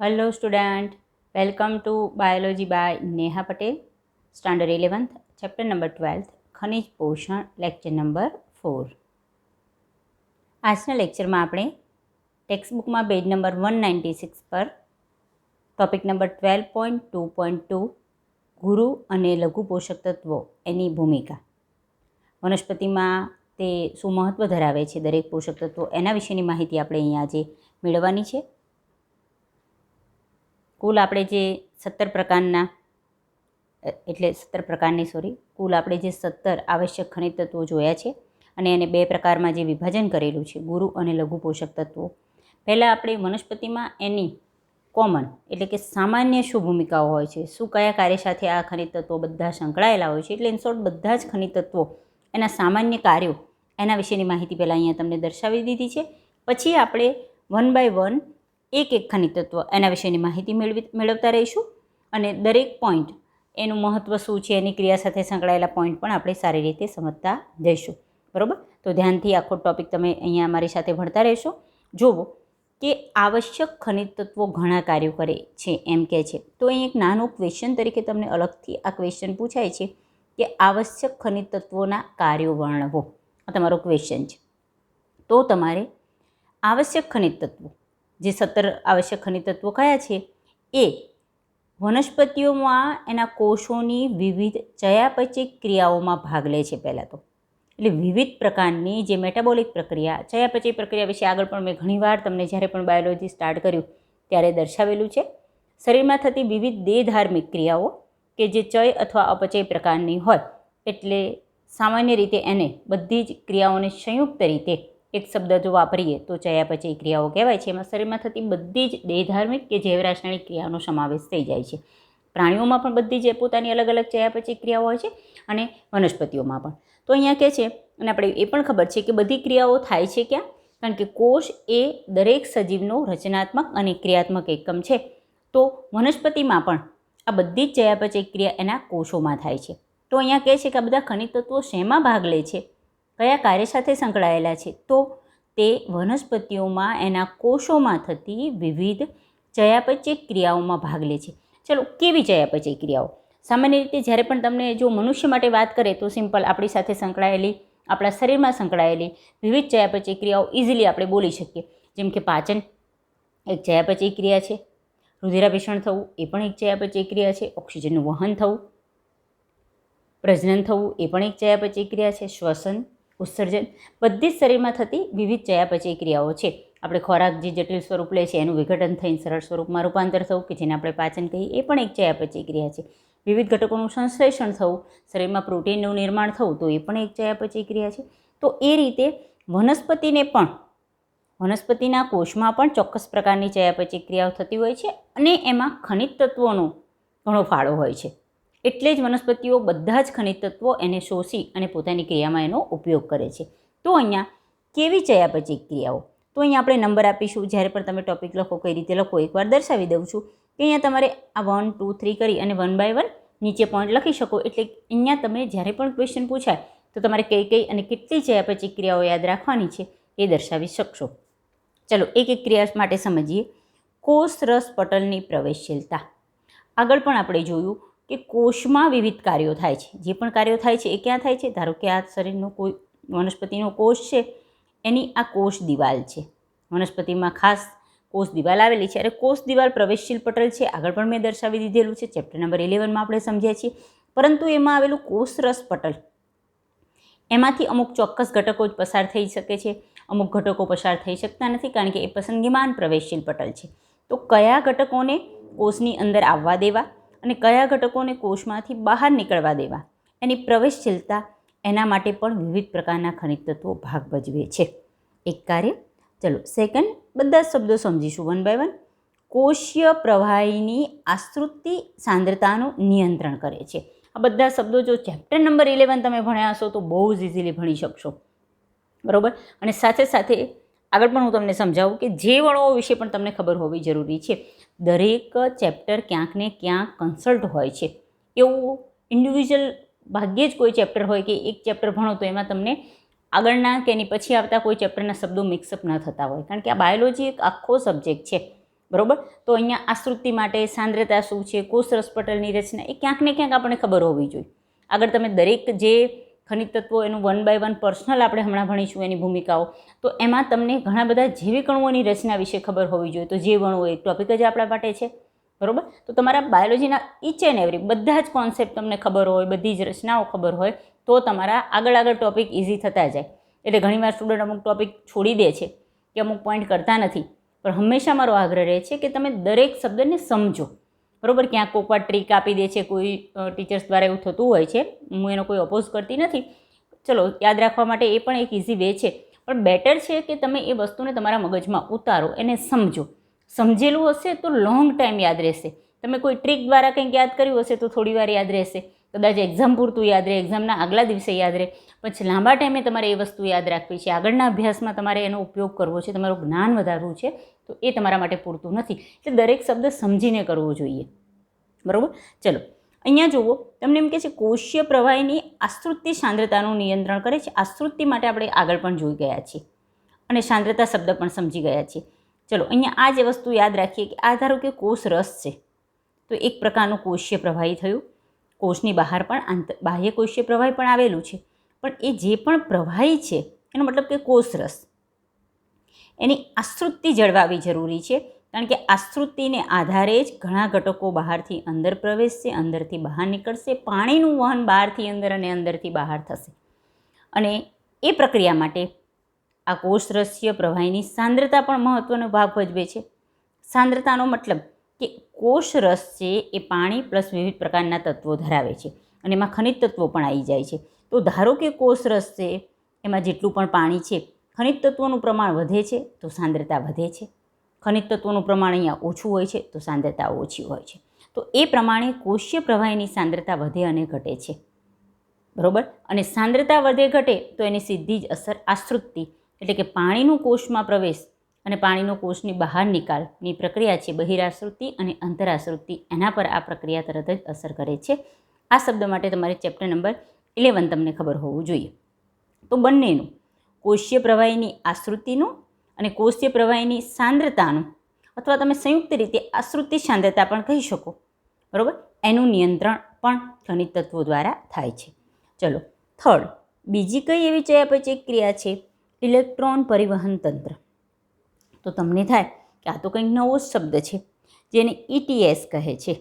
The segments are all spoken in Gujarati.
Hello student, welcome to Biology by Neha Patel, Standard 11th, Chapter number 12th, ખનિજ પોષણ, લેક્ચર નંબર 4. આજના લેક્ચરમાં આપણે ટેક્સ્ટબુકમાં પેજ નંબર 196 પર ટોપિક નંબર 12.2.2 ગુરુ અને લઘુ પોષક તત્વો એની ભૂમિકા, વનસ્પતિમાં તે શું મહત્ત્વ ધરાવે છે દરેક પોષક તત્વો એના વિશેની માહિતી આપણે અહીંયા આજે મેળવવાની છે. કુલ આપણે જે 17 પ્રકારના કુલ આપણે જે 17 આવશ્યક ખનિજ તત્વો જોયા છે અને એને બે પ્રકારમાં જે વિભાજન કરેલું છે ગુરુ અને લઘુ પોષક તત્વો. પહેલાં આપણે વનસ્પતિમાં એની કોમન એટલે કે સામાન્ય શું ભૂમિકાઓ હોય છે, શું કયા કાર્ય સાથે આ ખનિજ તત્વો બધા સંકળાયેલા હોય છે, એટલે ઇનશોર્ટ બધા જ ખનિજ તત્વો એના સામાન્ય કાર્યો એના વિશેની માહિતી પહેલાં અહીંયા તમને દર્શાવી દીધી છે. પછી આપણે 1 by 1 એક ખનિજ તત્વ એના વિશેની માહિતી મેળવતા રહીશું અને દરેક પોઈન્ટ એનું મહત્ત્વ શું છે, એની ક્રિયા સાથે સંકળાયેલા પોઈન્ટ પણ આપણે સારી રીતે સમજતા જઈશું. બરાબર, તો ધ્યાનથી આખો ટૉપિક તમે અહીંયા અમારી સાથે ભણતા રહેશો. જુઓ કે આવશ્યક ખનિજ તત્વો ઘણા કાર્યો કરે છે એમ કહે છે, તો અહીં એક નાનું ક્વેશ્ચન તરીકે તમને અલગથી આ ક્વેશ્ચન પૂછાય છે કે આવશ્યક ખનિજ તત્વોના કાર્યો વર્ણવો. આ તમારો ક્વેશ્ચન છે. તો તમારે આવશ્યક ખનિજ તત્વો જે 17 આવશ્યક ખનિજ તત્વો કયા છે એ વનસ્પતિઓમાં એના કોષોની વિવિધ ચયાપચય ક્રિયાઓમાં ભાગ લે છે. પહેલાં તો એટલે વિવિધ પ્રકારની જે મેટાબોલિક પ્રક્રિયા, ચયાપચય પ્રક્રિયા વિશે આગળ પણ મેં ઘણીવાર તમને જ્યારે પણ બાયોલોજી સ્ટાર્ટ કર્યું ત્યારે દર્શાવેલું છે. શરીરમાં થતી વિવિધ દેહધાર્મિક ક્રિયાઓ કે જે ચય અથવા અપચય પ્રકારની હોય, એટલે સામાન્ય રીતે એને બધી જ ક્રિયાઓને સંયુક્ત રીતે એક શબ્દ જો વાપરીએ તો ચયાપચય ક્રિયાઓ કહેવાય છે. એમાં શરીરમાં થતી બધી જ દેહધાર્મિક કે જૈવ રાસાયણિક ક્રિયાનો સમાવેશ થઈ જાય છે. પ્રાણીઓમાં પણ બધી જ પોતાની અલગ અલગ ચયાપચય ક્રિયાઓ હોય છે અને વનસ્પતિઓમાં પણ. તો અહીંયા કહે છે, અને આપણે એ પણ ખબર છે કે બધી ક્રિયાઓ થાય છે ક્યાં, કારણ કે કોષ એ દરેક સજીવનો રચનાત્મક અને ક્રિયાત્મક એકમ છે. તો વનસ્પતિમાં પણ આ બધી જ ચયાપચય ક્રિયા એના કોષોમાં થાય છે. તો અહીંયા કહે છે કે આ બધા ખનિજ તત્વો શેમાં ભાગ લે છે, કયા કાર્ય સાથે સંકળાયેલા છે, તો તે વનસ્પતિઓમાં એના કોષોમાં થતી વિવિધ ચયાપચય ક્રિયાઓમાં ભાગ લે છે. ચલો, કેવી ચયાપચય ક્રિયાઓ? સામાન્ય રીતે જ્યારે પણ તમને જો મનુષ્ય માટે વાત કરે તો સિમ્પલ આપણી સાથે સંકળાયેલી, આપણા શરીરમાં સંકળાયેલી વિવિધ ચયાપચય ક્રિયાઓ ઇઝીલી આપણે બોલી શકીએ. જેમ કે પાચન એક ચયાપચય ક્રિયા છે, રુધિરાભિષણ થવું એ પણ એક ચયાપચય ક્રિયા છે, ઓક્સિજનનું વહન થવું, પ્રજનન થવું એ પણ એક ચયાપચય ક્રિયા છે, શ્વસન, ઉત્સર્જન, બધી જ શરીરમાં થતી વિવિધ ચયાપચય ક્રિયાઓ છે. આપણે ખોરાક જે જટિલ સ્વરૂપ લે છે એનું વિઘટન થઈને સરળ સ્વરૂપમાં રૂપાંતર થવું કે જેને આપણે પાચન કહીએ એ પણ એક ચયાપચય ક્રિયા છે. વિવિધ ઘટકોનું સંશ્લેષણ થવું, શરીરમાં પ્રોટીનનું નિર્માણ થવું તો એ પણ એક ચયાપચય ક્રિયા છે. તો એ રીતે વનસ્પતિને પણ, વનસ્પતિના કોષમાં પણ ચોક્કસ પ્રકારની ચયાપચય ક્રિયાઓ થતી હોય છે અને એમાં ખનિજ તત્વોનો ઘણો ફાળો હોય છે. એટલે જ વનસ્પતિઓ બધા જ ખનિજ તત્વો એને શોષી અને પોતાની ક્રિયામાં એનો ઉપયોગ કરે છે. તો અહીંયા કેવી ચયાપચય ક્રિયાઓ, તો અહીંયા આપણે નંબર આપીશું. જ્યારે પણ તમે ટોપિક લખો કઈ રીતે લખો એકવાર દર્શાવી દઉં છું કે અહીંયા તમારે આ 1, 2, 3 કરી અને 1 by 1 નીચે પોઈન્ટ લખી શકો. એટલે અહીંયા તમે જ્યારે પણ ક્વેશ્ચન પૂછાય તો તમારે કઈ અને કેટલી ચયાપચય ક્રિયાઓ યાદ રાખવાની છે એ દર્શાવી શકશો. ચલો, એક ક્રિયા માટે સમજીએ. કોષ રસ પટલની પ્રવેશશીલતા. આગળ પણ આપણે જોયું કે કોષમાં વિવિધ કાર્યો થાય છે. જે પણ કાર્યો થાય છે એ ક્યાં થાય છે? ધારો કે આ શરીરનો કોઈ વનસ્પતિનો કોષ છે, એની આ કોષ દિવાલ છે. વનસ્પતિમાં ખાસ કોષ દિવાલ આવેલી છે. અને કોષ દિવાલ પ્રવેશશીલ પટલ છે, આગળ પણ મેં દર્શાવી દીધેલું છે, ચેપ્ટર નંબર 11માં આપણે સમજ્યા છીએ. પરંતુ એમાં આવેલું કોષ રસ પટલ, એમાંથી અમુક ચોક્કસ ઘટકો જ પસાર થઈ શકે છે, અમુક ઘટકો પસાર થઈ શકતા નથી, કારણ કે એ પસંદગીમાન પ્રવેશશીલ પટલ છે. તો કયા ઘટકોને કોષની અંદર આવવા દેવા અને કયા ઘટકોને કોષમાંથી બહાર નીકળવા દેવા, એની પ્રવેશશીલતા, એના માટે પણ વિવિધ પ્રકારના ખનિજ તત્વો ભાગ ભજવે છે. એક કાર્ય. ચલો, સેકન્ડ બધા શબ્દો સમજીશું 1 by 1. કોષીય પ્રવાહીની આશ્રુતિ સાંદ્રતાનું નિયંત્રણ કરે છે. આ બધા શબ્દો જો ચેપ્ટર નંબર 11 તમે ભણ્યા હશો તો બહુ જ ઇઝીલી ભણી શકશો. બરાબર. અને સાથે સાથે આગળ પણ હું તમને સમજાવું કે જે વણો વિશે પણ તમને ખબર હોવી જરૂરી છે. દરેક ચેપ્ટર ક્યાંક ને ક્યાંક કન્સલ્ટ હોય છે. એવું ઇન્ડિવિજ્યુઅલ ભાગ્યે જ કોઈ ચેપ્ટર હોય કે એક ચેપ્ટર ભણો તો એમાં તમને આગળના કે એની પછી આવતા કોઈ ચેપ્ટરના શબ્દો મિક્સઅપ ન થતા હોય, કારણ કે આ બાયોલોજી એક આખો સબ્જેક્ટ છે. બરાબર. તો અહીંયા આશ્રુતિ માટે સાંદ્રતા શું છે, કોષરસ પટલની રચના એ ક્યાંક ને ક્યાંક આપણને ખબર હોવી જોઈએ. આગળ તમે દરેક જે ખનિજ તત્વો એનું 1 by 1 પર્સનલ આપણે હમણાં ભણીશું એની ભૂમિકાઓ, તો એમાં તમને ઘણા બધા જૈવિક અણુઓની રચના વિશે ખબર હોવી જોઈએ. તો જૈવ અણુઓ એક ટોપિક જ આપણા માટે છે, બરાબર. તો તમારા બાયોલોજીના ઇચ એન્ડ એવરી બધા જ કોન્સેપ્ટ તમને ખબર હોય, બધી જ રચનાઓ ખબર હોય, તો તમારા આગળ ટોપિક ઇઝી થતા જાય. એટલે ઘણીવાર સ્ટુડન્ટ અમુક ટોપિક છોડી દે છે કે અમુક પોઈન્ટ કરતા નથી, પણ હંમેશા મારો આગ્રહ રહે છે કે તમે દરેક શબ્દને સમજો, બરાબર. ક્યાંક કોઈક વાર ટ્રીક આપી દે છે, કોઈ ટીચર્સ દ્વારા એવું થતું હોય છે, હું એનો કોઈ ઓપોઝ કરતી નથી, ચલો યાદ રાખવા માટે એ પણ એક ઇઝી વે છે, પણ બેટર છે કે તમે એ વસ્તુને તમારા મગજમાં ઉતારો, એને સમજો. સમજેલું હશે તો લોંગ ટાઈમ યાદ રહેશે. તમે કોઈ ટ્રીક દ્વારા કંઈક યાદ કર્યું હશે તો થોડી વાર યાદ રહેશે, કદાચ એક્ઝામ પૂરતું યાદ રહે, એક્ઝામના આગલા દિવસે યાદ રહે, પછી લાંબા ટાઈમે તમારે એ વસ્તુ યાદ રાખવી છે, આગળના અભ્યાસમાં તમારે એનો ઉપયોગ કરવો છે, તમારું જ્ઞાન વધારવું છે, તો એ તમારા માટે પૂરતું નથી. એટલે દરેક શબ્દ સમજીને કરવો જોઈએ, બરાબર. ચલો અહીંયા જુઓ, તમને એમ કહે છે કોષીય પ્રવાહીની આશ્રુતિ સાંદ્રતાનું નિયંત્રણ કરે છે. આશ્રુતિ માટે આપણે આગળ પણ જોઈ ગયા છીએ અને સાંદ્રતા શબ્દ પણ સમજી ગયા છીએ. ચલો અહીંયા આ જે વસ્તુ યાદ રાખીએ કે આ ધારો કે કોષ રસ છે, તો એક પ્રકારનું કોષીય પ્રવાહી થયું. કોષની બહાર પણ બાહ્ય કોષીય પ્રવાહી પણ આવેલું છે, પણ એ જે પણ પ્રવાહી છે એનો મતલબ કે કોષ રસ, એની આશ્રુતિ જળવાવી જરૂરી છે, કારણ કે આશ્રુતિને આધારે જ ઘણા ઘટકો બહારથી અંદર પ્રવેશશે, અંદરથી બહાર નીકળશે, પાણીનું વહન બહારથી અંદર અને અંદરથી બહાર થશે. અને એ પ્રક્રિયા માટે આ કોષરસીય પ્રવાહીની સાંદ્રતા પણ મહત્ત્વનો ભાગ ભજવે છે. સાંદ્રતાનો મતલબ કે કોષરસ છે એ પાણી પ્લસ વિવિધ પ્રકારના તત્વો ધરાવે છે અને એમાં ખનિજ તત્વો પણ આવી જાય છે. તો ધારો કે કોષરસ છે એમાં જેટલું પણ પાણી છે, ખનિજ તત્વોનું પ્રમાણ વધે છે તો સાંદ્રતા વધે છે, ખનિજ તત્વોનું પ્રમાણ અહીંયા ઓછું હોય છે તો સાંદ્રતા ઓછી હોય છે. તો એ પ્રમાણે કોષીય પ્રવાહીની સાંદ્રતા વધે અને ઘટે છે, બરાબર. અને સાંદ્રતા વધે ઘટે તો એની સીધી જ અસર આશ્રુતિ એટલે કે પાણીનું કોષમાં પ્રવેશ અને પાણીનો કોષની બહાર નિકાલની પ્રક્રિયા છે, બહિરાશ્રુતિ અને અંતરાશ્રુતિ, એના પર આ પ્રક્રિયા તરત જ અસર કરે છે. આ શબ્દ માટે તમારે ચેપ્ટર નંબર 11 તમને ખબર હોવું જોઈએ. તો બંનેનું કોષીય પ્રવાહીની આશ્રુતિનું અને કોષીય પ્રવાહીની સાંદ્રતાનું, અથવા તમે સંયુક્ત રીતે આશ્રુતિ સાંદ્રતા પણ કહી શકો, બરાબર, એનું નિયંત્રણ પણ ખનિજ તત્વો દ્વારા થાય છે. ચલો થર્ડ, બીજી કઈ એવી ચયાપચય ક્રિયા છે? ઇલેક્ટ્રોન પરિવહન તંત્ર. તો તમને થાય કે આ તો કંઈક નવો શબ્દ છે, જેને ETS કહે છે,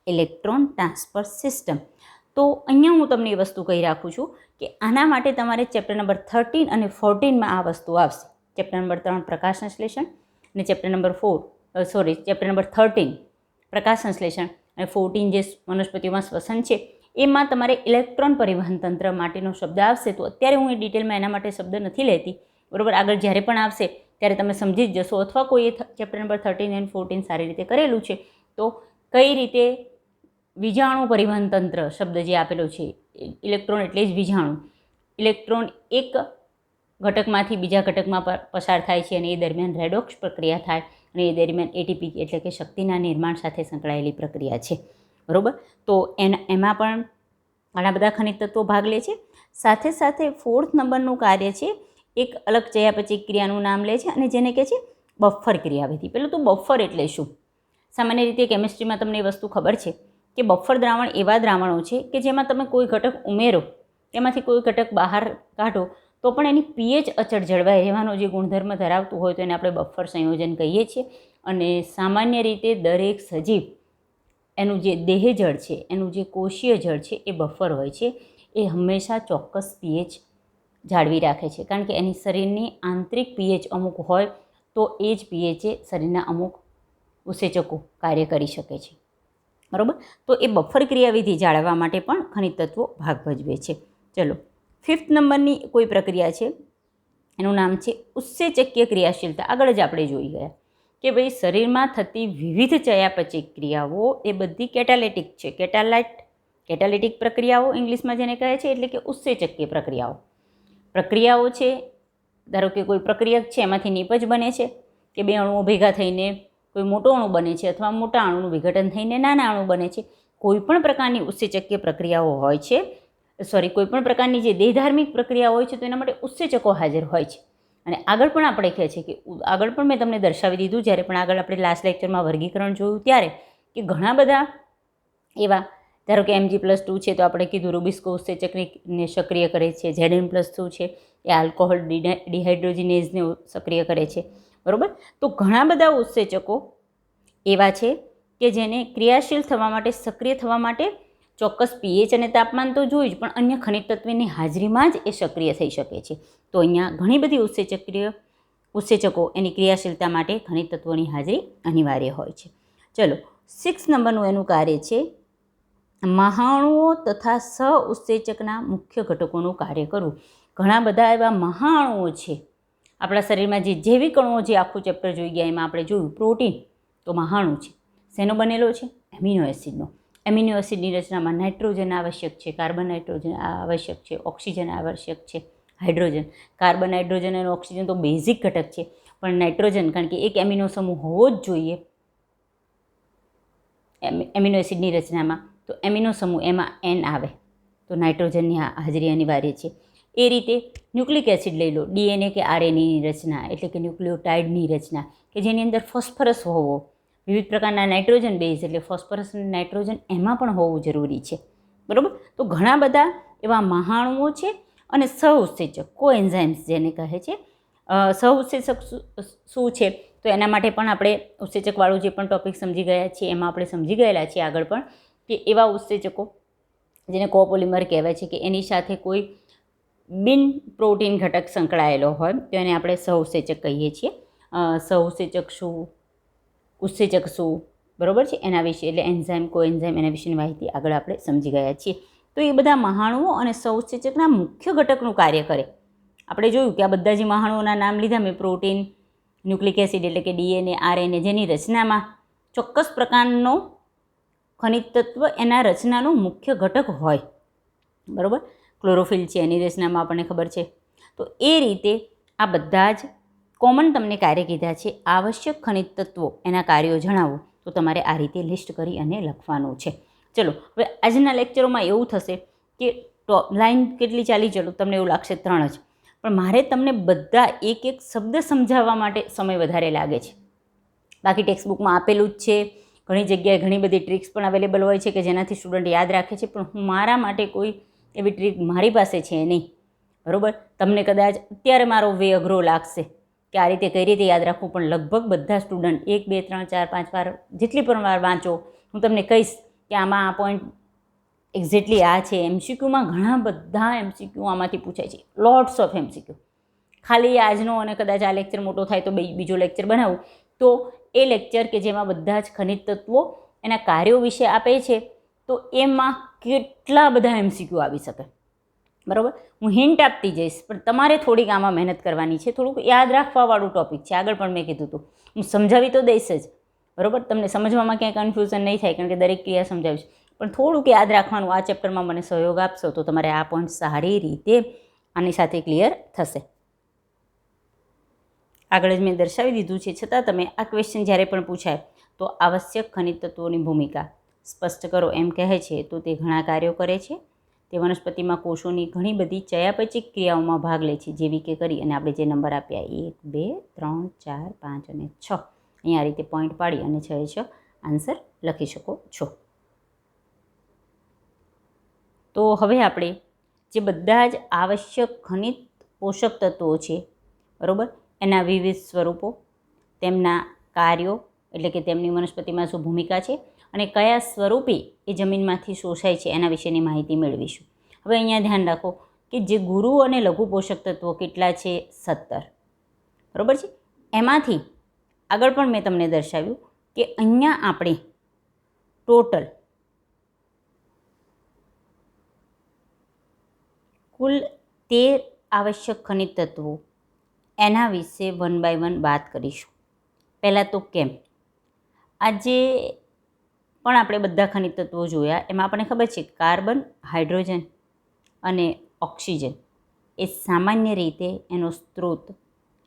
ઇલેક્ટ્રોન ટ્રાન્સફર સિસ્ટમ. તો અહીંયા હું તમને એ વસ્તુ કહી રાખું છું કે આના માટે તમારે ચેપ્ટર નંબર 13 અને 14માં આ વસ્તુ આવશે. ચેપ્ટર નંબર 3 પ્રકાશ સંશ્લેષણ અને ચેપ્ટર નંબર 13 પ્રકાશ સંશ્લેષણ અને 14 જે વનસ્પતિઓમાં શ્વસન છે, એમાં તમારે ઇલેક્ટ્રોન પરિવહન તંત્ર માટેનો શબ્દ આવશે. તો અત્યારે હું એ ડિટેલમાં એના માટે શબ્દ નથી લેતી, બરાબર. આગળ જ્યારે પણ આવશે ત્યારે તમે સમજી જ જશો, અથવા કોઈએ ચેપ્ટર નંબર 13 અને 14 સારી રીતે કરેલું છે તો કઈ રીતે વિજાણુ પરિવહન તંત્ર શબ્દ જે આપેલો છે, ઇલેક્ટ્રોન એટલે જ વિજાણુ, ઇલેક્ટ્રોન એક ઘટકમાંથી બીજા ઘટકમાં પસાર થાય છે અને એ દરમિયાન રેડોક્સ પ્રક્રિયા થાય અને એ દરમિયાન એટીપી એટલે કે શક્તિના નિર્માણ સાથે સંકળાયેલી પ્રક્રિયા છે, બરાબર. તો એમાં પણ ઘણા બધા ખનિજ તત્વો ભાગ લે છે. સાથે સાથે 4th નંબરનું કાર્ય છે, એક અલગ ચયાપચય ક્રિયાનું નામ લે છે અને જેને કહે છે બફર ક્રિયાવિધિ. પહેલું તો બફર એટલે શું? સામાન્ય રીતે કેમિસ્ટ્રીમાં તમને એ વસ્તુ ખબર છે કે બફર દ્રાવણ એવા દ્રાવણો છે કે જેમાં તમે કોઈ ઘટક ઉમેરો, એમાંથી કોઈ ઘટક બહાર કાઢો તો પણ એની pH અચળ જળવાઈ રહેવાનો જે ગુણધર્મ ધરાવતું હોય તો એને આપણે બફર સંયોજન કહીએ છીએ. અને સામાન્ય રીતે દરેક સજીવ એનું જે દેહ જળ છે, એનું જે કોષીય જળ છે એ બફર હોય છે, એ હંમેશા ચોક્કસ pH જાળવી રાખે છે, કારણ કે એની શરીરની આંતરિક pH અમુક હોય તો એ જ pH શરીરના અમુક ઉસેચકો કાર્ય કરી શકે છે, બરાબર. તો એ બફર ક્રિયાવિધિ જાળવવા માટે પણ ખનિજ તત્વો ભાગ ભજવે છે. ચલો 5th નંબરની કોઈ પ્રક્રિયા છે, એનું નામ છે ઉત્સેચકીય ક્રિયાશીલતા. આગળ જ આપણે જોઈ ગયા કે ભાઈ શરીરમાં થતી વિવિધ ચયાપચય ક્રિયાઓ એ બધી કેટાલિટિક છે. કેટાલિટિક પ્રક્રિયાઓ ઇંગ્લિશમાં જેને કહે છે, એટલે કે ઉત્સેચકીય પ્રક્રિયાઓ છે. ધારો કે કોઈ પ્રક્રિયક છે, એમાંથી નિપજ બને છે કે બે અણુઓ ભેગા થઈને કોઈ મોટો અણુ બને છે, અથવા મોટા અણુનું વિઘટન થઈને નાના અણુ બને છે. કોઈ પણ પ્રકારની ઉત્સેચકીય પ્રક્રિયાઓ હોય છે, કોઈ પણ પ્રકારની જે દેહધાર્મિક પ્રક્રિયા હોય છે તો એના માટે ઉત્સેચકો હાજર હોય છે. અને આગળ પણ આપણે કહે છે કે આગળ પણ મેં તમને દર્શાવી દીધું જ્યારે પણ આગળ આપણે લાસ્ટ લેક્ચરમાં વર્ગીકરણ જોયું ત્યારે કે ઘણા બધા એવા, ધારો કે Mg+2 છે તો આપણે કીધું રૂબિસ્કો ઉત્સેચકને સક્રિય કરે છે. Zn+2 છે એ આલ્કોહોલ ડિહાઇડ્રોજિનેઝને સક્રિય કરે છે, બરાબર. તો ઘણા બધા ઉત્સેચકો એવા છે કે જેને ક્રિયાશીલ થવા માટે, સક્રિય થવા માટે ચોક્કસ pH અને તાપમાન તો જોયું જ, પણ અન્ય ખનિજ તત્વની હાજરીમાં જ એ સક્રિય થઈ શકે છે. તો અહીંયા ઘણી બધી ઉત્સેચકો એની ક્રિયાશીલતા માટે ખનિજ તત્વોની હાજરી અનિવાર્ય હોય છે. ચલો, 6 નંબરનું એનું કાર્ય છે મહાણુઓ તથા સહ ઉત્સેચકના મુખ્ય ઘટકોનું કાર્ય કરવું. ઘણા બધા એવા મહાણુઓ છે આપણા શરીરમાં, જે જૈવિક અણુઓ, જે આખું ચેપ્ટર જોઈ ગયા એમાં આપણે જોયું પ્રોટીન તો મહાણુ છે. શેનો બનેલો છે? એમિનો એસિડનો. એમિનો એસિડની રચનામાં નાઇટ્રોજન આવશ્યક છે, કાર્બન નાઇટ્રોજન આવશ્યક છે, ઓક્સિજન આવશ્યક છે, હાઇડ્રોજન. કાર્બન, નાઇટ્રોજન અને ઓક્સિજન તો બેઝિક ઘટક છે, પણ નાઇટ્રોજન, કારણ કે એક એમિનો સમૂહ હોવો જ જોઈએ એમિનો એસિડની રચનામાં, તો એમિનો સમૂહ એમાં N આવે તો નાઇટ્રોજનની હાજરી અનિવાર્ય છે. એ રીતે ન્યુક્લિક એસિડ લઈ લો, DNA કે RNAની રચના, એટલે કે ન્યુક્લિયોટાઇડની રચના, કે જેની અંદર ફોસ્ફરસ હોવો, વિવિધ પ્રકારના નાઇટ્રોજન બેઝ એટલે ફોસ્ફરસ અને નાઇટ્રોજન એમાં પણ હોવું જરૂરી છે, બરાબર. તો ઘણા બધા એવા મહાણુઓ છે. અને સહઉત્સેચક, કોએન્ઝાઇમ્સ જેને કહે છે. સહઉત્સેચક શું છે? તો એના માટે પણ આપણે ઉત્સેચકવાળું જે પણ ટોપિક સમજી ગયા છીએ એમાં આપણે સમજી ગયેલા છીએ આગળ પણ, કે એવા ઉત્સેચકો જેને કોપોલિમર કહેવાય છે, કે એની સાથે કોઈ બિન પ્રોટીન ઘટક સંકળાયેલો હોય તો એને આપણે સહઉત્સેચક કહીએ છીએ. સહઉત્સેચક શું, ઉત્સેચક શું, બરાબર છે, એના વિશે, એટલે એન્ઝાઇમ, કોએન્ઝાઇમ, એના વિશેની માહિતી આગળ આપણે સમજી ગયા છીએ. તો એ બધા મહાણુઓ અને સહઉત્સેચકના મુખ્ય ઘટકનું કાર્ય કરે. આપણે જોયું કે આ બધા જે મહાણુઓના નામ લીધા મેં, પ્રોટીન, ન્યુક્લિક એસિડ એટલે કે DNA, RNA, જેની રચનામાં ચોક્કસ પ્રકારનો ખનિજ તત્વ એના રચનાનું મુખ્ય ઘટક હોય, બરાબર. ક્લોરોફિલ છે એની રચનામાં આપણને ખબર છે. તો એ રીતે આ બધા જ કોમન તમને કાર્ય કીધા છે. આવશ્યક ખનિજ તત્વો, એના કાર્યો જણાવો તો તમારે આ રીતે લિસ્ટ કરી અને લખવાનું છે. ચલો, હવે આજના લેક્ચરોમાં એવું થશે કે લાઈન કેટલી ચાલી, ચલો તમને એવું લાગશે 3 જ, પણ મારે તમને બધા એક એક શબ્દ સમજાવવા માટે સમય વધારે લાગે છે. બાકી ટેક્સ્ટબુકમાં આપેલું જ છે. ઘણી જગ્યાએ ઘણી બધી ટ્રિક્સ પણ અવેલેબલ હોય છે કે જેનાથી સ્ટુડન્ટ યાદ રાખે છે, પણ હું મારા માટે કોઈ એવી ટ્રીક મારી પાસે છે નહીં, બરાબર. તમને કદાચ અત્યારે મારો વે અઘરો લાગશે કે આ રીતે કઈ રીતે યાદ રાખવું, પણ લગભગ બધા સ્ટુડન્ટ 1, 2, 3, 4, 5 વાર, જેટલી પણ વાર વાંચો, હું તમને કહીશ કે આમાં આ પોઈન્ટ એક્ઝેક્ટલી આ છે. MCQમાં ઘણા બધા MCQ આમાંથી પૂછાય છે, લોટ્સ ઓફ MCQ. ખાલી આજનો અને કદાચ આ લેક્ચર મોટો થાય તો બીજો લેક્ચર બનાવું, તો એ લેક્ચર કે જેમાં બધા જ ખનિજ તત્વો એના કાર્યો વિશે આપે છે, તો એમાં કેટલા બધા MCQ આવી શકે, બરાબર. હું હિન્ટ આપતી જઈશ, પણ તમારે થોડીક આમાં મહેનત કરવાની છે. થોડુંક યાદ રાખવાવાળું ટોપિક છે. આગળ પણ મેં કીધું હતું, હું સમજાવી તો દઈશ જ, બરાબર. તમને સમજવામાં ક્યાંય કન્ફ્યુઝન નહીં થાય, કારણ કે દરેક ક્રિયા સમજાવીશ, પણ થોડુંક યાદ રાખવાનું. આ ચેપ્ટરમાં મને સહયોગ આપશો તો તમારે આ પોઈન્ટ સારી રીતે આની સાથે ક્લિયર થશે. આગળ જ મેં દર્શાવી દીધું છે, છતાં તમે આ ક્વેશ્ચન જ્યારે પણ પૂછાય તો આવશ્યક ખનિજ તત્વોની ભૂમિકા સ્પષ્ટ કરો એમ કહે છે, તો તે ઘણા કાર્યો કરે છે. તે વનસ્પતિમાં કોષોની ઘણી બધી ચયાપચયિક ક્રિયાઓમાં ભાગ લે છે, જેવી કે કરી અને આપણે જે નંબર આપ્યા 1, 2, 3, 4, 5 અને 6, અહીંયા આ રીતે પોઈન્ટ પાડી અને 6 એ 6 આન્સર લખી શકો છો. તો હવે આપણે જે બધા જ આવશ્યક ખનિજ પોષક તત્વો છે, બરાબર, એના વિવિધ સ્વરૂપો, તેમના કાર્યો, એટલે કે તેમની વનસ્પતિમાં શું ભૂમિકા છે અને કયા સ્વરૂપે એ જમીનમાંથી શોષાય છે એના વિશેની માહિતી મેળવીશું. હવે અહીંયા ધ્યાન રાખો કે જે ગુરુ અને લઘુ પોષક તત્વો કેટલા છે? 17, બરાબર છે. એમાંથી આગળ પણ મેં તમને દર્શાવ્યું કે અહીંયા આપણે ટોટલ કુલ 13 આવશ્યક ખનિજ તત્વો એના વિશે 1 by 1 વાત કરીશું. પહેલાં તો કેમ, આજે પણ આપણે બધા ખનિજ તત્વો જોયા, એમાં આપણને ખબર છે કાર્બન, હાઇડ્રોજન અને ઓક્સિજન એ સામાન્ય રીતે એનો સ્ત્રોત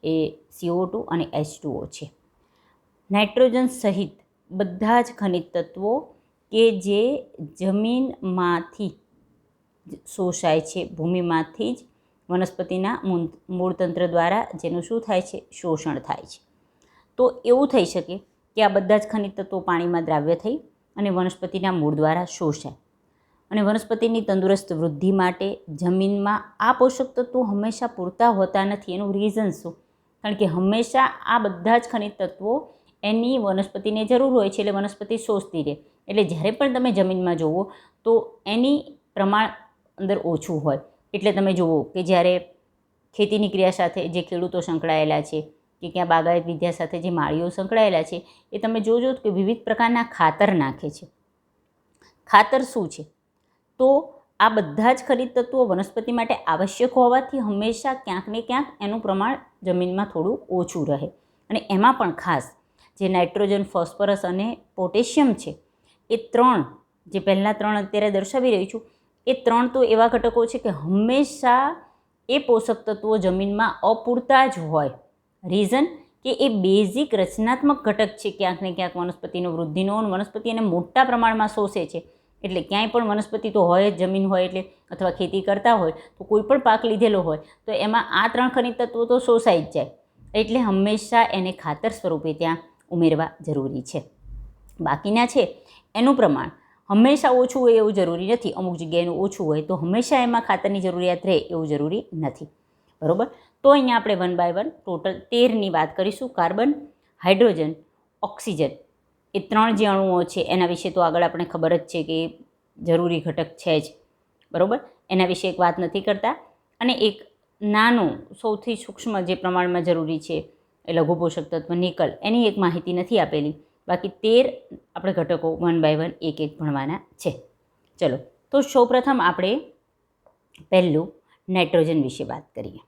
એ CO2 અને H2O છે. નાઇટ્રોજન સહિત બધા જ ખનિજ તત્વો કે જે જમીનમાંથી શોષાય છે, ભૂમિમાંથી જ વનસ્પતિના મૂળતંત્ર દ્વારા જેનું શું થાય છે, શોષણ થાય છે. તો એવું થઈ શકે કે આ બધા જ ખનિજ તત્વો પાણીમાં દ્રાવ્ય થઈ અને વનસ્પતિના મૂળ દ્વારા શોષાય. અને વનસ્પતિની તંદુરસ્ત વૃદ્ધિ માટે જમીનમાં આ પોષક તત્વો હંમેશા પૂરતા હોતા નથી. એનું રીઝન શું? કારણ કે હંમેશા આ બધા જ ખનિજ તત્વો એની વનસ્પતિને જરૂર હોય છે, એટલે વનસ્પતિ શોષતી રહે. એટલે જ્યારે પણ તમે જમીનમાં જુઓ તો એની પ્રમાણ અંદર ઓછું હોય. એટલે તમે જુઓ કે જ્યારે ખેતીની ક્રિયા સાથે જે ખેડૂતો સંકળાયેલા છે કે ક્યાં બાગાયત વિદ્યા સાથે જે માળીઓ સંકળાયેલા છે, એ તમે જોજો કે વિવિધ પ્રકારના ખાતર નાખે છે. ખાતર શું છે? તો આ બધા જ ખનિજ તત્વો વનસ્પતિ માટે આવશ્યક હોવાથી હંમેશા ક્યાંક ને ક્યાંક એનું પ્રમાણ જમીનમાં થોડું ઓછું રહે. અને એમાં પણ ખાસ જે નાઇટ્રોજન, ફોસ્ફરસ અને પોટેશિયમ છે, એ ત્રણ, જે પહેલાં ત્રણ અત્યારે દર્શાવી રહી છું, એ ત્રણ તો એવા ઘટકો છે કે હંમેશા એ પોષક તત્વો જમીનમાં અપૂરતા જ હોય. રીઝન કે એ બેઝિક રચનાત્મક ઘટક છે ક્યાંક ને ક્યાંક વનસ્પતિનો વૃદ્ધિનો, અને વનસ્પતિ એને મોટા પ્રમાણમાં શોષે છે. એટલે ક્યાંય પણ વનસ્પતિ તો હોય જ, જમીન હોય એટલે, અથવા ખેતી કરતા હોય તો કોઈ પણ પાક લીધેલો હોય તો એમાં આ ત્રણ ખનિજ તત્વો તો શોષાઈ જ જાય. એટલે હંમેશા એને ખાતર સ્વરૂપે ત્યાં ઉમેરવા જરૂરી છે. બાકીના છે એનું પ્રમાણ હંમેશા ઓછું હોય એવું જરૂરી નથી. અમુક જગ્યાએનું ઓછું હોય તો હંમેશા એમાં ખાતરની જરૂરિયાત રહે એવું જરૂરી નથી. બરાબર? તો અહીંયા આપણે 1 by 1 ટોટલ 13ની વાત કરીશું. કાર્બન, હાઇડ્રોજન, ઓક્સિજન, એ ત્રણ જે અણુઓ છે એના વિશે તો આગળ આપણે ખબર જ છે કે જરૂરી ઘટક છે જ. બરાબર? એના વિશે એક વાત નથી કરતા. અને એક નાનું, સૌથી સૂક્ષ્મ જે પ્રમાણમાં જરૂરી છે એ લઘુ પોષક તત્વ નિકલ, એની એક માહિતી નથી આપેલી. બાકી 13 આપણે ઘટકો 1 by 1 એક એક ભણવાના છે. ચલો, તો સૌપ્રથમ આપણે પહેલું નાઇટ્રોજન વિશે વાત કરીએ.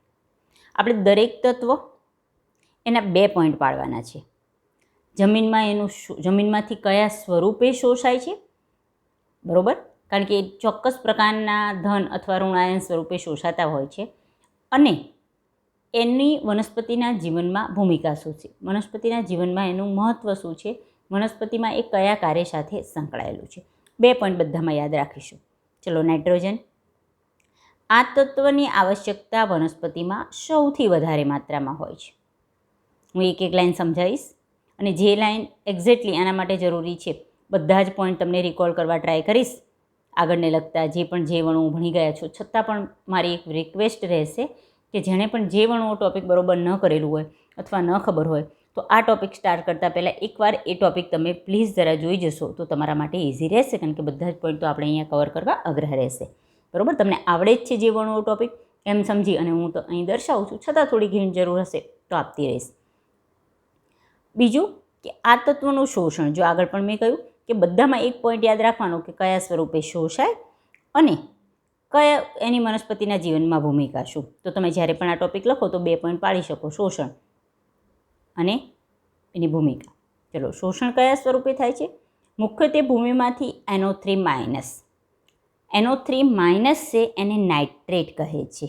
આપણે દરેક તત્વ એના 2 પોઈન્ટ પાડવાના છે. જમીનમાંથી કયા સ્વરૂપે શોષાય છે, બરાબર? કારણ કે ચોક્કસ પ્રકારના ધન અથવા ઋણાયન સ્વરૂપે શોષાતા હોય છે. અને એની વનસ્પતિના જીવનમાં ભૂમિકા શું છે, વનસ્પતિના જીવનમાં એનું મહત્ત્વ શું છે, વનસ્પતિમાં એ કયા કાર્ય સાથે સંકળાયેલું છે. 2 પોઈન્ટ બધામાં યાદ રાખીશું. ચલો, નાઇટ્રોજન. આ તત્વની આવશ્યકતા વનસ્પતિમાં સૌથી વધારે માત્રામાં હોય છે. હું એક એક લાઈન સમજાવીશ, અને જે લાઈન એક્ઝેક્ટલી આના માટે જરૂરી છે બધા જ પોઈન્ટ તમને રિકોલ કરવા ટ્રાય કરીશ. આગળને લગતા જે પણ જે વણુઓ ભણી ગયા છો, છતાં પણ મારી એક રિક્વેસ્ટ રહેશે કે જેણે પણ જે વણુઓ ટૉપિક બરોબર ન કરેલું હોય અથવા ન ખબર હોય તો આ ટૉપિક સ્ટાર્ટ કરતાં પહેલાં એકવાર એ ટૉપિક તમે પ્લીઝ જરા જોઈ જશો તો તમારા માટે ઇઝી રહેશે. કારણ કે બધા જ પોઈન્ટ તો આપણે અહીંયા કવર કરવા અઘરા રહેશે. બરાબર? તમને આવડે જ છે જે વણુઓ ટૉપિક એમ સમજી અને હું તો અહીં દર્શાવું છું, છતાં થોડી ઘણી જરૂર હશે તો આપતી રહીશ. બીજું કે આ તત્વનું શોષણ, જો આગળ પણ મેં કહ્યું કે બધામાં એક પોઈન્ટ યાદ રાખવાનો કે કયા સ્વરૂપે શોષાય અને કયા એની વનસ્પતિના જીવનમાં ભૂમિકા શું. તો તમે જ્યારે પણ આ ટૉપિક લખો તો 2 પોઈન્ટ પાડી શકો, શોષણ અને એની ભૂમિકા. ચલો, શોષણ કયા સ્વરૂપે થાય છે? મુખ્યત્વે ભૂમિમાંથી NO3-. NO3- છે એને નાઇટ્રેટ કહે છે.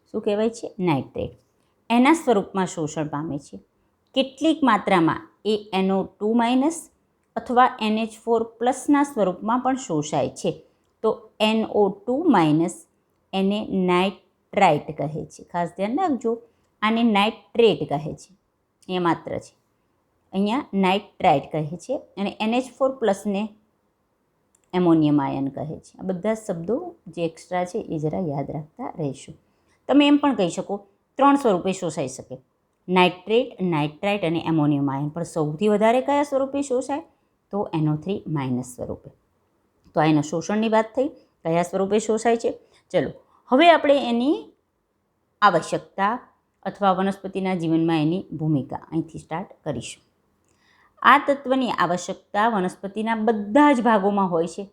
શું કહેવાય છે? નાઇટ્રેટ. એના સ્વરૂપમાં શોષણ પામે છે. કેટલીક માત્રામાં એ NO2- અથવા NH4+ સ્વરૂપમાં પણ શોષાય છે. તો NO2- એને નાઇટ્રાઇટ કહે છે. ખાસ ધ્યાન રાખજો, આને નાઇટ્રેટ કહે છે. એ માત્ર છે, અહીંયા નાઇટ્રાઇટ કહે છે. અને NH4+ એમોનિયમ આયન કહે છે. આ બધા શબ્દો જે એક્સ્ટ્રા છે એ જરા યાદ રાખતા રહીશું. તમે એમ પણ કહી શકો 3 સ્વરૂપે શોષાઈ શકે, નાઇટ્રેટ, નાઇટ્રાઇટ અને એમોનિયમ આયન. પણ સૌથી વધારે કયા સ્વરૂપે શોષાય? તો NO3- સ્વરૂપે. તો આ એના શોષણની વાત થઈ, કયા સ્વરૂપે શોષાય છે. ચલો, હવે આપણે એની આવશ્યકતા અથવા વનસ્પતિના જીવનમાં એની ભૂમિકા અહીંથી સ્ટાર્ટ કરીશું. આ તત્વની આવશ્યકતા વનસ્પતિના બધા જ ભાગોમાં હોય છે.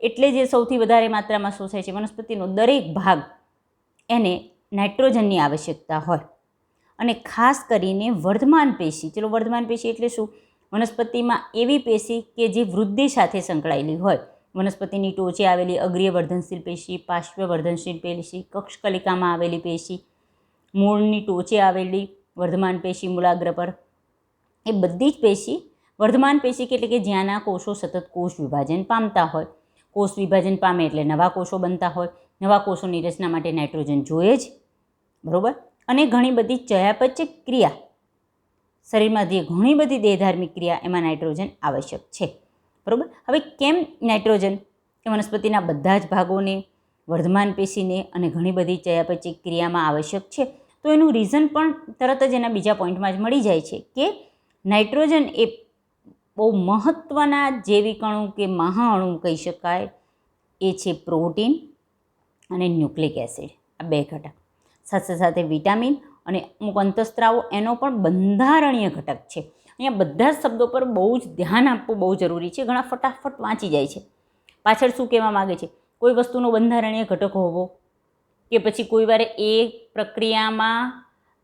એટલે જે સૌથી વધારે માત્રામાં શોષાય છે. વનસ્પતિનો દરેક ભાગ એને નાઇટ્રોજનની આવશ્યકતા હોય. અને ખાસ કરીને વર્ધમાન પેશી. ચલો, વર્ધમાન પેશી એટલે શું? વનસ્પતિમાં એવી પેશી કે જે વૃદ્ધિ સાથે સંકળાયેલી હોય. વનસ્પતિની ટોચે આવેલી અગ્રીય વર્ધનશીલ પેશી, પાર્શ્વ વર્ધનશીલ પેશી, કક્ષકલિકામાં આવેલી પેશી, મૂળની ટોચે આવેલી વર્ધમાન પેશી મૂળાગ્ર પર, એ બધી જ પેશી વર્ધમાન પેશી એટલે કે જ્યાંના કોષો સતત કોષ વિભાજન પામતા હોય. કોષ વિભાજન પામે એટલે નવા કોષો બનતા હોય. નવા કોષોની રચના માટે નાઇટ્રોજન જોઈએ જ, બરાબર. અને ઘણી બધી ચયાપચય ક્રિયા, શરીરમાં જે ઘણી બધી દેહધાર્મિક ક્રિયા, એમાં નાઇટ્રોજન આવશ્યક છે, બરાબર. હવે કેમ નાઇટ્રોજન એ વનસ્પતિના બધા જ ભાગોને, વર્ધમાન પેશીને અને ઘણી બધી ચયાપચય ક્રિયામાં આવશ્યક છે? તો એનું રીઝન પણ તરત જ એના બીજા પોઈન્ટમાં જ મળી જાય છે કે નાઇટ્રોજન એ બહુ મહત્ત્વના જૈવિક અણુ કે મહાઅણુ કહી શકાય, એ છે પ્રોટીન અને ન્યુક્લિક એસિડ, આ બે ઘટક. સાથે સાથે વિટામિન અને અમુક અંતઃસ્ત્રાવો એનો પણ બંધારણીય ઘટક છે. અહીંયા બધા જ શબ્દો પર બહુ જ ધ્યાન આપવું બહુ જરૂરી છે. ઘણા ફટાફટ વાંચી જાય છે. પાછળ શું કહેવા માગે છે? કોઈ વસ્તુનો બંધારણીય ઘટક હોવો, કે પછી કોઈ વાર એ પ્રક્રિયામાં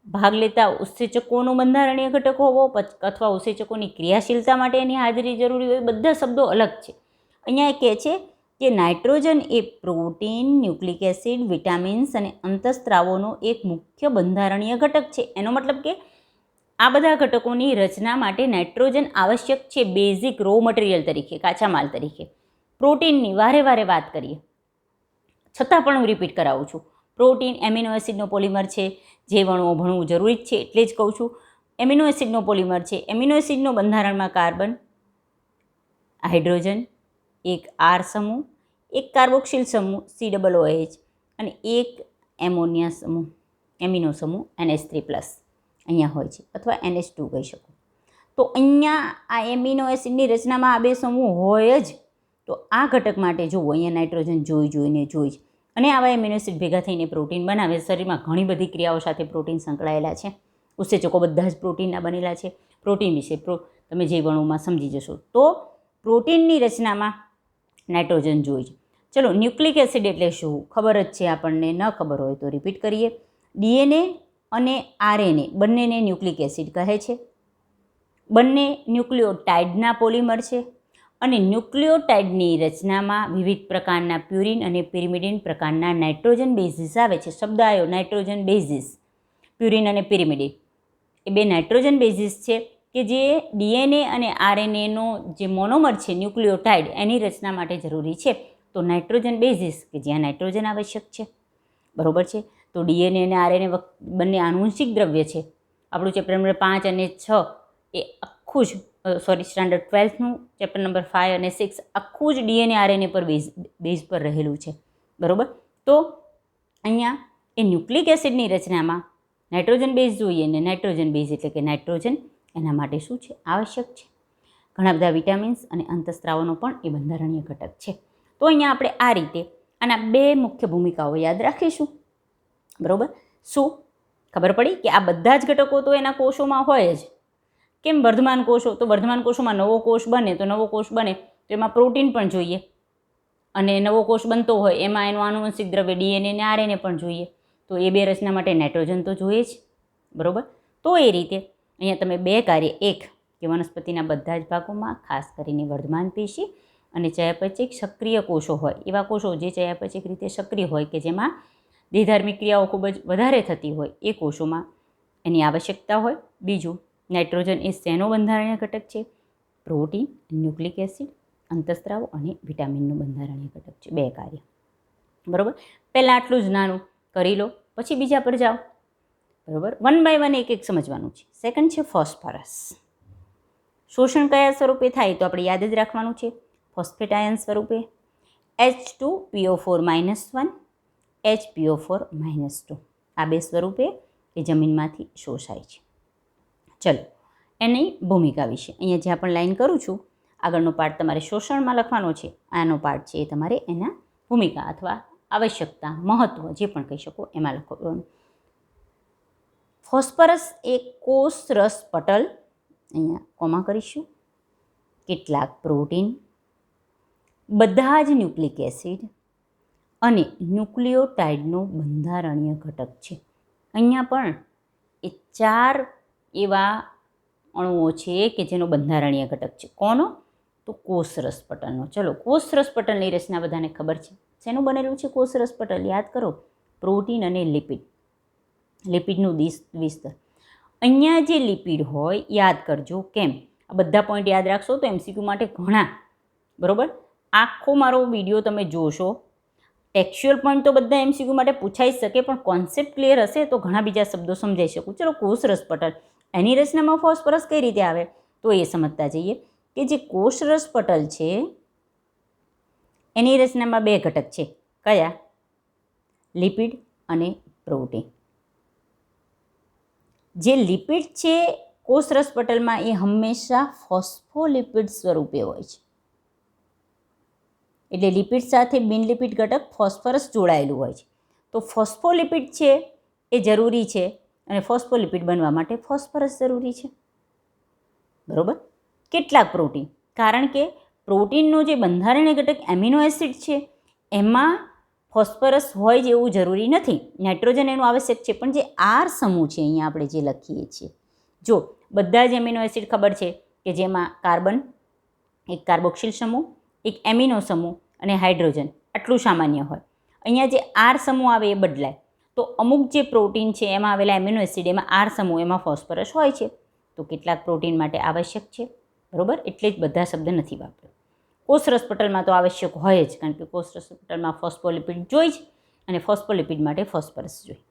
ભાગ લેતા ઉત્સેચકોનો બંધારણીય ઘટક હોવો, અથવા ઉત્સેચકોની ક્રિયાશીલતા માટે એની હાજરી જરૂરી હોય, બધા શબ્દો અલગ છે. અહીંયા એ કહે છે કે નાઇટ્રોજન એ પ્રોટીન, ન્યુક્લિક એસિડ, વિટામિન્સ અને અંતઃસ્ત્રાવોનો એક મુખ્ય બંધારણીય ઘટક છે. એનો મતલબ કે આ બધા ઘટકોની રચના માટે નાઇટ્રોજન આવશ્યક છે, બેઝિક રો મટીરિયલ તરીકે, કાચા માલ તરીકે. પ્રોટીનની વારે વારે વાત કરીએ, છતાં પણ હું રિપીટ કરાવું છું. પ્રોટીન એમિનો એસિડનો પોલિમર છે. જે ભણવું જરૂરી જ છે એટલે જ કહું છું. એમિનો એસિડનો પોલિમર છે. એમિનો એસિડનો બંધારણમાં કાર્બન, હાઇડ્રોજન, એક આર સમૂહ, એક કાર્બોક્સિલ સમૂહ COOH અને એક એમોનિયા સમૂહ, એમિનો સમૂહ NH3+, અહીંયા હોય છે, અથવા NH2 કહી શકો. તો અહીંયા આ એમિનો એસિડની રચનામાં આ બે સમૂહ હોય જ. તો આ ઘટક માટે જુઓ, અહીંયા નાઇટ્રોજન જોઈને જ. અને આવા એમિનો એસિડ ભેગા થઈને પ્રોટીન બનાવે. શરીરમાં ઘણી બધી ક્રિયાઓ સાથે પ્રોટીન સંકળાયેલા છે. ઉત્સેચકો બધા જ પ્રોટીનના બનેલા છે. પ્રોટીન વિશે તમે જે વણોમાં સમજી જશો. તો પ્રોટીનની રચનામાં નાઇટ્રોજન જોઈએ. ચલો, ન્યુક્લિક એસિડ એટલે શું? ખબર જ છે આપણને, ન ખબર હોય તો રિપીટ કરીએ. DNA અને RNA બંનેને ન્યુક્લિક એસિડ કહે છે. બંને ન્યુક્લિયોટાઇડના પોલિમર છે. અને ન્યુક્લિયોટાઇડની રચનામાં વિવિધ પ્રકારના પ્યુરિન અને પિરિમિડિન પ્રકારના નાઇટ્રોજન બેઝિસ આવે છે. શબ્દ આવ્યો નાઇટ્રોજન બેઝિસ. પ્યુરિન અને પિરિમિડિન એ બે નાઇટ્રોજન બેઝિસ છે કે જે DNA અને RNAનો જે મોનોમર છે, ન્યુક્લિયોટાઇડ, એની રચના માટે જરૂરી છે. તો નાઇટ્રોજન બેઝિસ કે જ્યાં નાઇટ્રોજન આવશ્યક છે, બરાબર છે. તો DNA અને RNA બંને આનુવંશિક દ્રવ્ય છે. આપણું ચેપ્ટર નંબર 5 અને 6 એ આખું જ સ્ટાન્ડર્ડ 12નું ચેપ્ટર નંબર 5 અને 6 આખું જ DNA RNA પર બેઝ પર રહેલું છે, બરાબર. તો અહીંયા એ ન્યુક્લિક એસિડની રચનામાં નાઇટ્રોજન બેઝ જોઈએ ને. નાઇટ્રોજન બેઝ એટલે કે નાઇટ્રોજન એના માટે શું છે? આવશ્યક છે. ઘણા બધા વિટામિન્સ અને અંતઃસ્ત્રાવોનો પણ એ બંધારણીય ઘટક છે. તો અહીંયા આપણે આ રીતે આના બે મુખ્ય ભૂમિકાઓ યાદ રાખીશું, બરાબર. શું ખબર પડી કે આ બધા જ ઘટકો તો એના કોષોમાં હોય જ. કેમ વર્ધમાન કોષો? તો વર્ધમાન કોષોમાં નવો કોષ બને તો એમાં પ્રોટીન પણ જોઈએ. અને નવો કોષ બનતો હોય એમાં એનું આનુવંશિક દ્રવ્ય DNA અને RNA પણ જોઈએ. તો એ બે રચના માટે નાઇટ્રોજન તો જોઈએ જ, બરાબર. તો એ રીતે અહીંયા તમે બે કાર્ય, એક કે વનસ્પતિના બધા જ ભાગોમાં, ખાસ કરીને વર્ધમાન પેશી અને ચયાપચયિક સક્રિય કોષો હોય, એવા કોષો જે ચયાપચયિક રીતે સક્રિય હોય, કે જેમાં દેહધાર્મિક ક્રિયાઓ ખૂબ જ વધારે થતી હોય, એ કોષોમાં એની આવશ્યકતા હોય. બીજું, નાઇટ્રોજન એ શેનો બંધારણીય ઘટક છે? પ્રોટીન, ન્યુક્લિક એસિડ, અંતઃસ્ત્રાવો અને વિટામિનનું બંધારણીય ઘટક છે. બે કાર્ય, બરાબર. પહેલાં આટલું જ નાનું કરી લો, પછી બીજા પર જાઓ, બરાબર. 1 બાય 1 એક એક સમજવાનું છે. સેકન્ડ છે ફોસ્ફરસ. શોષણ કયા સ્વરૂપે થાય? તો આપણે યાદ જ રાખવાનું છે. ફોસ્ફેટ આયન સ્વરૂપે, H2PO4-1, HPO4-2, આ બે સ્વરૂપે એ જમીનમાંથી શોષાય છે. ચલો, એની ભૂમિકા વિશે અહીંયા જ્યાં પણ લાઈન કરું છું, આગળનો પાર્ટ તમારે શોષણમાં લખવાનો છે. આનો પાર્ટ છે એ તમારે એના ભૂમિકા અથવા આવશ્યકતા, મહત્ત્વ, જે પણ કહી શકો એમાં લખવાનું. ફોસ્ફરસ એ કોષ રસ પટલ, અહીંયા કોમા કરીશું, કેટલાક પ્રોટીન, બધા જ ન્યુક્લિક એસિડ અને ન્યુક્લિયોટાઇડનો બંધારણીય ઘટક છે. અહીંયા પણ એ 4 એવા અણુઓ છે કે જેનો બંધારણીય ઘટક છે. કોનો? તો કોષરસ પટલનો. ચલો, કોષરસ પટલની રચના બધાને ખબર છે. શેનું બનેલું છે કોષરસ પટલ? યાદ કરો, પ્રોટીન અને લિપિડ. લિપિડનું દ્વિસ્તર. અહીંયા જે લિપિડ હોય યાદ કરજો. કેમ? આ બધા પોઈન્ટ યાદ રાખશો તો MCQ માટે ઘણા, બરાબર. આખો મારો વિડીયો તમે જોશો, ટેક્સ્ચ્યુઅલ પોઈન્ટ તો બધા એમસીક્યુ માટે પૂછાઈ શકે, પણ કોન્સેપ્ટ ક્લિયર હશે તો ઘણા બીજા શબ્દો સમજાઈ શકું. ચલો, કોષરસ પટલ, એની રચનામાં ફોસ્ફરસ કઈ રીતે આવે તો એ સમજતા જઈએ કે જે કોષરસ પટલ છે એની રચનામાં બે ઘટક છે. કયા? લિપિડ અને પ્રોટીન. જે લિપિડ છે કોષરસ પટલમાં એ હંમેશા ફોસ્ફોલિપિડ સ્વરૂપે હોય છે. એટલે લિપિડ સાથે બિનલિપિડ ઘટક ફોસ્ફરસ જોડાયેલું હોય છે. તો ફોસ્ફોલિપિડ છે એ જરૂરી છે અને ફોસ્ફોલિપિડ બનવા માટે ફોસ્ફરસ જરૂરી છે. બરાબર. કેટલાક પ્રોટીન, કારણ કે પ્રોટીનનો જે બંધારણીય ઘટક એમિનો એસિડ છે એમાં ફોસ્ફરસ હોય જેવું જરૂરી નથી. નાઇટ્રોજન એનું આવશ્યક છે, પણ જે આર સમૂહ છે અહીંયા આપણે જે લખીએ છીએ, જો બધા જ એમિનો એસિડ ખબર છે કે જેમાં કાર્બન, એક કાર્બોક્સિલ સમૂહ, એક એમિનો સમૂહ અને હાઇડ્રોજન આટલું સામાન્ય હોય. અહીંયા જે આર સમૂહ આવે એ બદલાય. તો અમુક જે પ્રોટીન છે એમાં આવેલા એમિનો એસિડ એમાં આર સમૂહ એમાં ફોસ્ફરસ હોય છે. તો કેટલાક પ્રોટીન માટે આવશ્યક છે. બરાબર. એટલે જ બધા શબ્દ નથી વાપર્યો. કોષરસ પટલમાં તો આવશ્યક હોય જ, કારણ કે કોષરસ પટલમાં ફોસ્ફોલિપિડ જોઈ જ અને ફોસ્ફોલિપિડ માટે ફોસ્ફરસ જોઈ.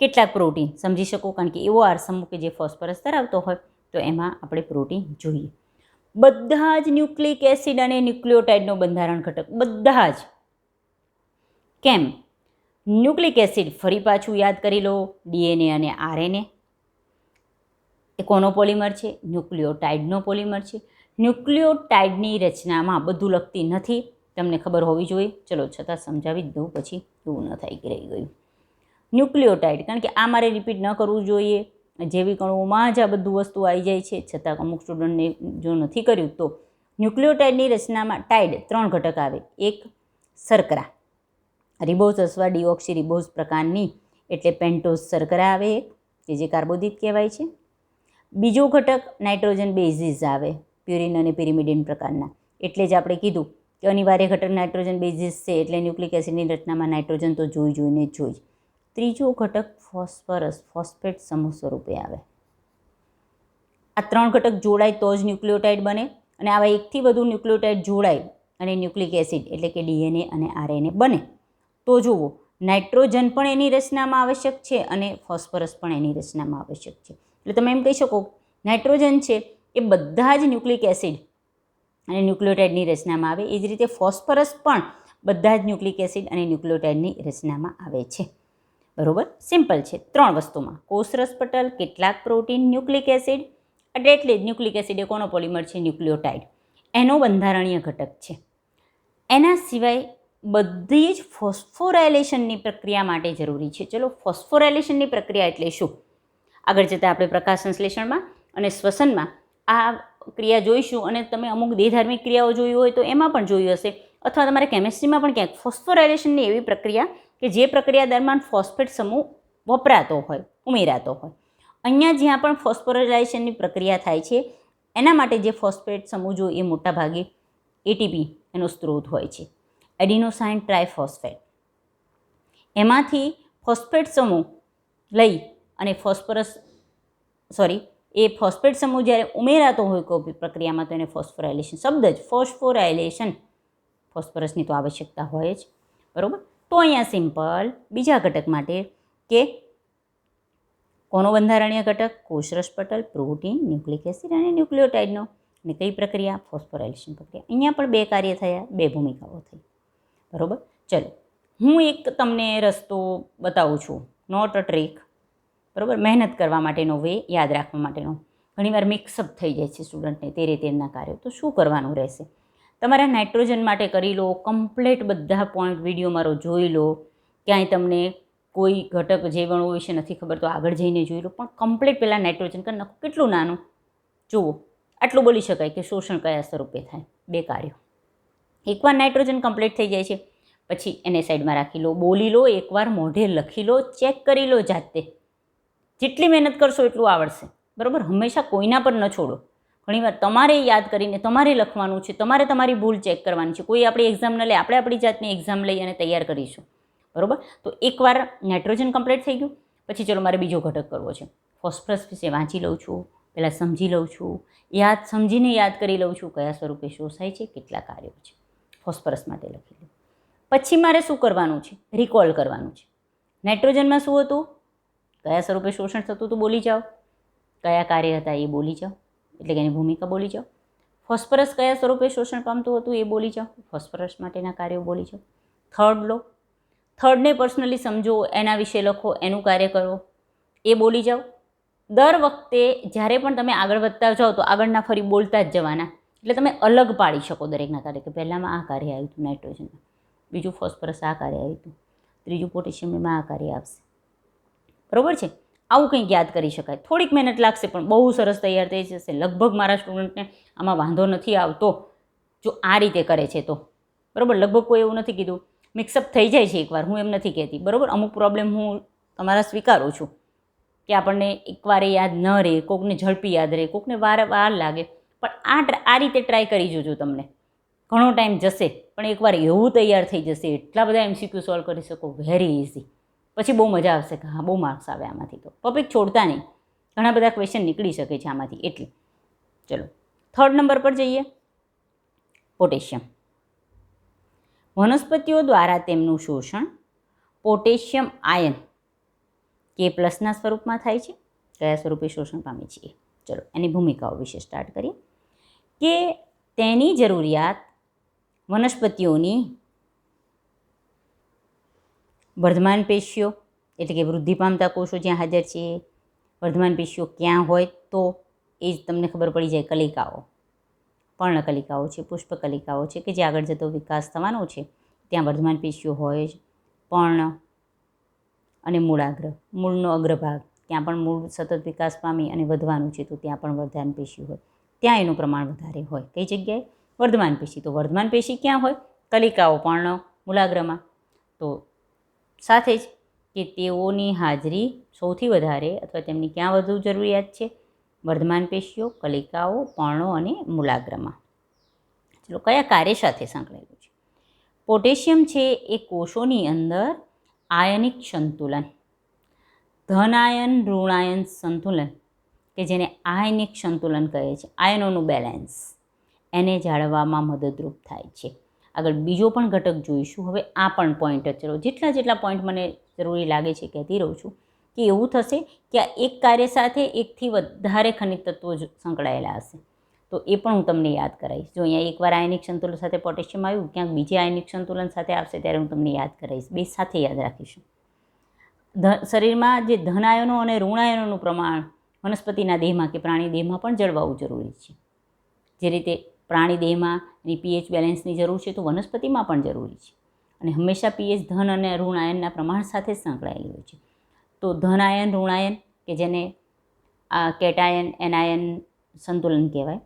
કેટલાક પ્રોટીન સમજી શકો, કારણ કે એવો આર સમૂહ કે જે ફોસ્ફરસ ધરાવતો હોય તો એમાં આપણે પ્રોટીન જોઈએ. બધા જ ન્યુક્લિક એસિડ અને ન્યુક્લિયોટાઇડનો બંધારણ ઘટક, બધા જ. કેમ? ન્યુક્લિક એસિડ ફરી પાછું યાદ કરી લો, ડીએનએ અને આરએનએ એ કોનો પોલિમર છે? ન્યુક્લિયોટાઇડનો પોલિમર છે. ન્યુક્લિયોટાઇડની રચનામાં બધું લખતી નથી, તમને ખબર હોવી જોઈએ. ચલો, છતાં સમજાવી જ દઉં, પછી એવું ન થાય કે રહી ગયું. ન્યુક્લિયોટાઇડ, કારણ કે આ મારે રિપીટ ન કરવું જોઈએ. જૈવિક અણુઓમાં જ આ બધું વસ્તુ આવી જાય છે, છતાં અમુક સ્ટુડન્ટને જો નથી કર્યું તો ન્યુક્લિયોટાઇડની રચનામાં ટાઇડ 3 ઘટક આવે. એક શર્કરા, રિબોઝ અથવા ડીઓક્સી રિબોઝ પ્રકારની, એટલે પેન્ટોઝ શર્કરા આવે એક, કે જે કાર્બોદિત કહેવાય છે. બીજો ઘટક નાઇટ્રોજન બેઝિસ આવે, પ્યુરિન અને પિરિમિડિન પ્રકારના. એટલે જ આપણે કીધું કે અનિવાર્ય ઘટક નાઇટ્રોજન બેઝિસ છે, એટલે ન્યુક્લિક એસિડની રચનામાં નાઇટ્રોજન તો જોઈને જ. ત્રીજો ઘટક ફોસ્ફરસ, ફોસ્ફેટ સમૂહ સ્વરૂપે આવે. આ 3 ઘટક જોડાય તો જ ન્યુક્લિયોટાઇડ બને, અને આવા એકથી વધુ ન્યુક્લિયોટાઇડ જોડાય અને ન્યુક્લિક એસિડ એટલે કે ડીએનએ અને આરએનએ બને તો જુઓ, નાઇટ્રોજન પણ એની રચનામાં આવશ્યક છે અને ફોસ્ફરસ પણ એની રચનામાં આવશ્યક છે. એટલે તમે એમ કહી શકો નાઇટ્રોજન છે એ બધા જ ન્યુક્લિક એસિડ અને ન્યુક્લિયોટાઇડની રચનામાં આવે. એ જ રીતે ફોસ્ફરસ પણ બધા જ ન્યુક્લિક એસિડ અને ન્યુક્લિયોટાઇડની રચનામાં આવે છે. બરાબર. સિમ્પલ છે. 3 વસ્તુમાં કોષરસ પટલ, કેટલાક પ્રોટીન, ન્યુક્લિક એસિડ, એટલે જ ન્યુક્લિક એસિડ એ કોનો પોલિમર છે? ન્યુક્લિયોટાઇડ. એનો બંધારણીય ઘટક છે. એના સિવાય બધી જ ફોસ્ફોરાયલેશનની પ્રક્રિયા માટે જરૂરી છે. ચલો, ફોસ્ફોરાયલેશનની પ્રક્રિયા એટલે શું? આગળ જતાં આપણે પ્રકાશ સંશ્લેષણમાં અને શ્વસનમાં આ ક્રિયા જોઈશું, અને તમે અમુક દેહધાર્મિક ક્રિયાઓ જોઈ હોય તો એમાં પણ જોયું હશે, અથવા તમારે કેમિસ્ટ્રીમાં પણ ક્યાંક ફોસ્ફોરાયલેશનની એવી પ્રક્રિયા કે જે પ્રક્રિયા દરમિયાન ફોસ્ફેટ સમૂહ વપરાતો હોય, ઉમેરાતો હોય. અહીંયા જ્યાં પણ ફોસ્ફોરાયલેશનની પ્રક્રિયા થાય છે એના માટે જે ફોસ્ફેટ સમૂહ જો એ મોટાભાગે એટીપી એનો સ્ત્રોત હોય છે, એડિનોસાઇન ટ્રાયફોસ્ફેટ. એમાંથી ફોસ્ફેટ સમૂહ લઈ અને એ ફોસ્ફેટ સમૂહ જ્યારે ઉમેરાતો હોય કોઈ પ્રક્રિયામાં તો એને ફોસ્ફોરાયલેશન, શબ્દ જ ફોસ્ફોરાયલેશન, ફોસ્ફરસની તો આવશ્યકતા હોય જ. બરાબર. તો અહીંયા સિમ્પલ બીજા ઘટક માટે કે કોનો બંધારણીય ઘટક? કોષરસ પટલ, પ્રોટીન, ન્યુક્લિક એસિડ અને ન્યુક્લિયોટાઇડનો. અને કઈ પ્રક્રિયા? ફોસ્ફોરાયલેશન પ્રક્રિયા. અહીંયા પણ 2 કાર્ય થયા, 2 ભૂમિકાઓ થઈ. બરાબર. ચલો, હું એક તમને રસ્તો બતાવું છું, નોટ અ ટ્રીક. બરાબર. મહેનત કરવા માટેનો વે, યાદ રાખવા માટેનો. ઘણીવાર મિક્સઅપ થઈ જાય છે સ્ટુડન્ટને તેના કાર્યો. તો શું કરવાનું રહેશે? તમારા નાઇટ્રોજન માટે કરી લો, કમ્પ્લીટ બધા પોઈન્ટ વિડીયો મારો જોઈ લો. ક્યાંય તમને કોઈ ઘટક જૈવણો વિશે નથી ખબર તો આગળ જઈને જોઈ લો, પણ કમ્પ્લીટ પહેલાં નાઇટ્રોજન કરી નાખો. કેટલું નાનું જુઓ, આટલું બોલી શકાય કે શોષણ કયા સ્વરૂપે થાય. 2 કાર્યો. એકવાર નાઇટ્રોજન કમ્પ્લીટ થઈ જાય છે પછી એને સાઈડમાં રાખી લો, બોલી લો, એકવાર મોઢે લખી લો, ચેક કરી લો જાતે. જેટલી મહેનત કરશો એટલું આવડશે. બરાબર. હંમેશા કોઈના પર ન છોડો. ઘણીવાર તમારે યાદ કરીને તમારે લખવાનું છે, તમારે તમારી ભૂલ ચેક કરવાની છે. કોઈ આપણી એક્ઝામ ન લે, આપણે આપણી જાતની એક્ઝામ લઈ અને તૈયાર કરીશું. બરાબર. તો એકવાર નાઇટ્રોજન કમ્પ્લીટ થઈ ગયું પછી ચલો મારે બીજો ઘટક કરવો છે. ફોસ્ફરસ વિશે વાંચી લઉં છું, પહેલાં સમજી લઉં છું, સમજીને યાદ કરી લઉં છું કયા સ્વરૂપે શોષાય છે, કેટલા કાર્યો છે. ફોસ્ફરસ માટે લખી લઉં. પછી મારે શું કરવાનું છે? રિકોલ કરવાનું છે. નાઇટ્રોજનમાં શું હતું? કયા સ્વરૂપે શોષણ થતું હતું બોલી જાઓ. કયા કાર્ય હતા એ બોલી જાઓ, એટલે કે એની ભૂમિકા બોલી જાઓ. ફોસ્ફરસ કયા સ્વરૂપે શોષણ પામતું હતું એ બોલી જાઓ, ફોસ્ફરસ માટેના કાર્યો બોલી જાઓ. થર્ડ લો, થર્ડને પર્સનલી સમજો, એના વિશે લખો, એનું કાર્ય કરો, એ બોલી જાઓ. દર વખતે જ્યારે પણ તમે આગળ વધતા જાઓ તો આગળના ફરી બોલતા જ જવાના, એટલે તમે અલગ પાડી શકો દરેકના કાર્ય, કે પહેલાંમાં આ કાર્ય આવ્યું હતું નાઇટ્રોજનમાં, બીજું ફોસ્ફરસ આ કાર્ય આવ્યું હતું, ત્રીજું પોટેશિયમમાં આ કાર્ય આવશે. બરાબર છે? આવું કંઈક યાદ કરી શકાય. થોડીક મહેનત લાગશે પણ બહુ સરસ તૈયાર થઈ જશે. લગભગ મારા સ્ટુડન્ટને આમાં વાંધો નથી આવતો જો આ રીતે કરે છે તો. બરાબર? લગભગ કોઈ એવું નથી કીધું. મિક્સઅપ થઈ જાય છે એકવાર, હું એમ નથી કહેતી. બરાબર? અમુક પ્રોબ્લેમ હું તમારા સ્વીકારું છું કે આપણને એકવારે યાદ ન રહે, કોકને ઝડપી યાદ રહે, કોકને વાર લાગે. પણ આ રીતે ટ્રાય કરી જોજો. તમને ઘણો ટાઈમ જશે પણ એકવાર એવું તૈયાર થઈ જશે, એટલા બધા MCQ સોલ્વ કરી શકો, વેરી ઇઝી. પછી બહુ મજા આવશે કે હા બહુ માર્ક્સ આવે આમાંથી. તો ટોપિક છોડતા નહીં, ઘણા બધા ક્વેશ્ચન નીકળી શકે છે આમાંથી. એટલે ચલો થર્ડ નંબર પર જઈએ. પોટેશિયમ. વનસ્પતિઓ દ્વારા તેમનું શોષણ પોટેશિયમ આયન K+ સ્વરૂપમાં થાય છે. કયા સ્વરૂપે શોષણ પામે છે? ચલો એની ભૂમિકાઓ વિશે સ્ટાર્ટ કરીએ. કે તેની જરૂરિયાત વનસ્પતિઓની વર્ધમાન પેશીઓ, એટલે કે વૃદ્ધિ પામતા કોષો જ્યાં હાજર છે, વર્ધમાન પેશીઓ ક્યાં હોય તો એ જ તમને ખબર પડી જાય. કલિકાઓ, પર્ણકલિકાઓ છે, પુષ્પકલિકાઓ છે, કે જે આગળ જતો વિકાસ થવાનો છે ત્યાં વર્ધમાન પેશીઓ હોય જ. પર્ણ અને મૂળાગ્ર, મૂળનો અગ્રભાગ, ત્યાં પણ મૂળ સતત વિકાસ પામી અને વધવાનું છે તો ત્યાં પણ વર્ધમાન પેશી હોય, ત્યાં એનું પ્રમાણ વધારે હોય. કઈ જગ્યાએ? વર્ધમાન પેશી. તો વર્ધમાન પેશી ક્યાં હોય? કલિકાઓ, પર્ણ, મૂળાગ્રમાં. તો સાથે જ કે તેઓની હાજરી સૌથી વધારે અથવા તેમની ક્યાં વધુ જરૂરિયાત છે? વર્ધમાન પેશીઓ, કલિકાઓ, પર્ણો અને મૂળાગ્રમાં. ચલો કયા કાર્ય સાથે સંકળાયેલું છે? પોટેશિયમ છે એ કોષોની અંદર આયનિક સંતુલન, ધનાયન ઋણાયન સંતુલન, કે જેને આયનિક સંતુલન કહે છે, આયનોનું બેલેન્સ, એને જાળવવામાં મદદરૂપ થાય છે. આગળ બીજો પણ ઘટક જોઈશું. હવે આ પણ પોઈન્ટ જ ચલો જેટલા પોઈન્ટ મને જરૂરી લાગે છે કહેતી રહું છું કે એવું થશે કે આ એક કાર્ય સાથે એકથી વધારે ખનિજ તત્વો સંકળાયેલા હશે તો એ પણ હું તમને યાદ કરાવીશ. જો અહીંયા એકવાર આયનિક સંતુલન સાથે પોટેશિયમ આવ્યું, ક્યાંક બીજે આયનિક સંતુલન સાથે આવશે ત્યારે હું તમને યાદ કરાવીશ. બે સાથે યાદ રાખીશું. શરીરમાં જે ધનાયનો અને ઋણાયનોનું પ્રમાણ વનસ્પતિના દેહમાં કે પ્રાણી દેહમાં પણ જળવાવું જરૂરી છે. જે રીતે પ્રાણી દેહમાં એની pH બેલેન્સની જરૂર છે તો વનસ્પતિમાં પણ જરૂરી છે. અને હંમેશા pH ધન અને ઋણ આયનના પ્રમાણ સાથે જ સંકળાયેલી હોય છે. તો ધન આયન, ઋણાયન, કે જેને આ કેટાયન એનાયન સંતુલન કહેવાય,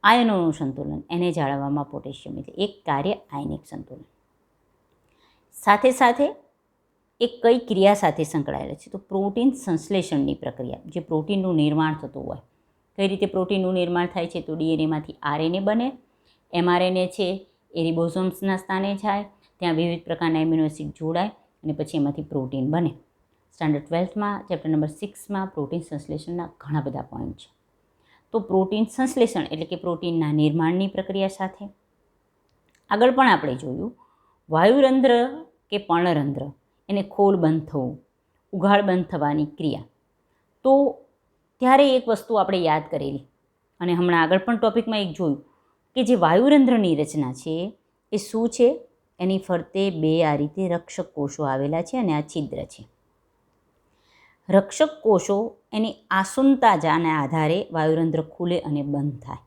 આયનોનું સંતુલન, એને જાળવવામાં પોટેશિયમ એટલે એક કાર્ય આયનિક સંતુલન. સાથે સાથે એક કઈ ક્રિયા સાથે સંકળાયેલા છે? તો પ્રોટીન સંશ્લેષણની પ્રક્રિયા, જે પ્રોટીનનું નિર્માણ થતું હોય. કઈ રીતે પ્રોટીનનું નિર્માણ થાય છે? તો ડીએનએમાંથી આરએનએ બને, mRNA છે એ રિબોઝોમ્સના સ્થાને જાય, ત્યાં વિવિધ પ્રકારના એમિનો એસિડ જોડાય અને પછી એમાંથી પ્રોટીન બને. સ્ટાન્ડર્ડ 12માં ચેપ્ટર નંબર 6માં પ્રોટીન સંશ્લેષણના ઘણા બધા પોઈન્ટ છે. તો પ્રોટીન સંશ્લેષણ એટલે કે પ્રોટીનના નિર્માણની પ્રક્રિયા સાથે. આગળ પણ આપણે જોયું વાયુરંધ્ર કે પર્ણરંધ્ર, એને ખોલ બંધ થવું, ઉઘાડ બંધ થવાની ક્રિયા. તો ત્યારે એક વસ્તુ આપણે યાદ કરેલી અને હમણાં આગળ પણ ટોપિકમાં એક જોયું કે જે વાયુરંધ્રની રચના છે એ શું છે? એની ફરતે બે આ રીતે રક્ષક કોષો આવેલા છે અને આ છિદ્ર છે. રક્ષક કોષો એની આસુનતાજાના આધારે વાયુરંધ્ર ખુલે અને બંધ થાય.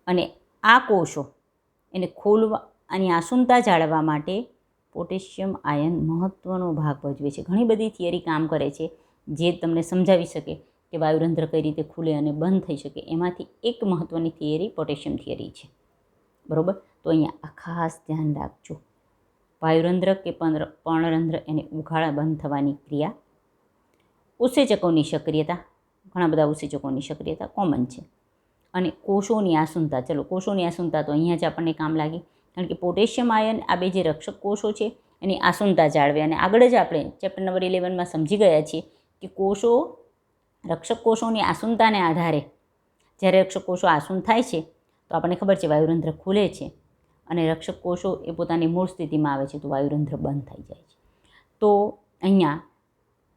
અને આ કોષો એને ખોલવા અને આસુનતા જાળવવા માટે પોટેશિયમ આયન મહત્ત્વનો ભાગ ભજવે છે. ઘણી બધી થિયરી કામ કરે છે જે તમને સમજાવી શકે કે વાયુરંધ્ર કઈ રીતે ખુલે અને બંધ થઈ શકે. એમાંથી એક મહત્ત્વની થિયરી પોટેશિયમ થિયરી છે. બરાબર? તો અહીંયા આ ખાસ ધ્યાન રાખજો. વાયુરંધ્ર કે પર્ણરંધ્ર એને ઉઘાડા બંધ થવાની ક્રિયા, ઉત્સેચકોની સક્રિયતા, ઘણા બધા ઉત્સેચકોની સક્રિયતા કોમન છે, અને કોષોની આસુનતા. ચલો કોષોની આસુનતા તો અહીંયા જ આપણને કામ લાગી, કારણ કે પોટેશિયમ આયન આ બે જે રક્ષક કોષો છે એની આસુનતા જાળવે. અને આગળ જ આપણે ચેપ્ટર નંબર 11માં સમજી ગયા છીએ કે કોષો રક્ષક કોષોની આસુનતાને આધારે જ્યારે રક્ષક કોષો આસુન થાય છે તો આપણને ખબર છે વાયુરંધ્ર ખુલે છે અને રક્ષક કોષો એ પોતાની મૂળ સ્થિતિમાં આવે છે તો વાયુરંધ્ર બંધ થઈ જાય છે. તો અહીંયા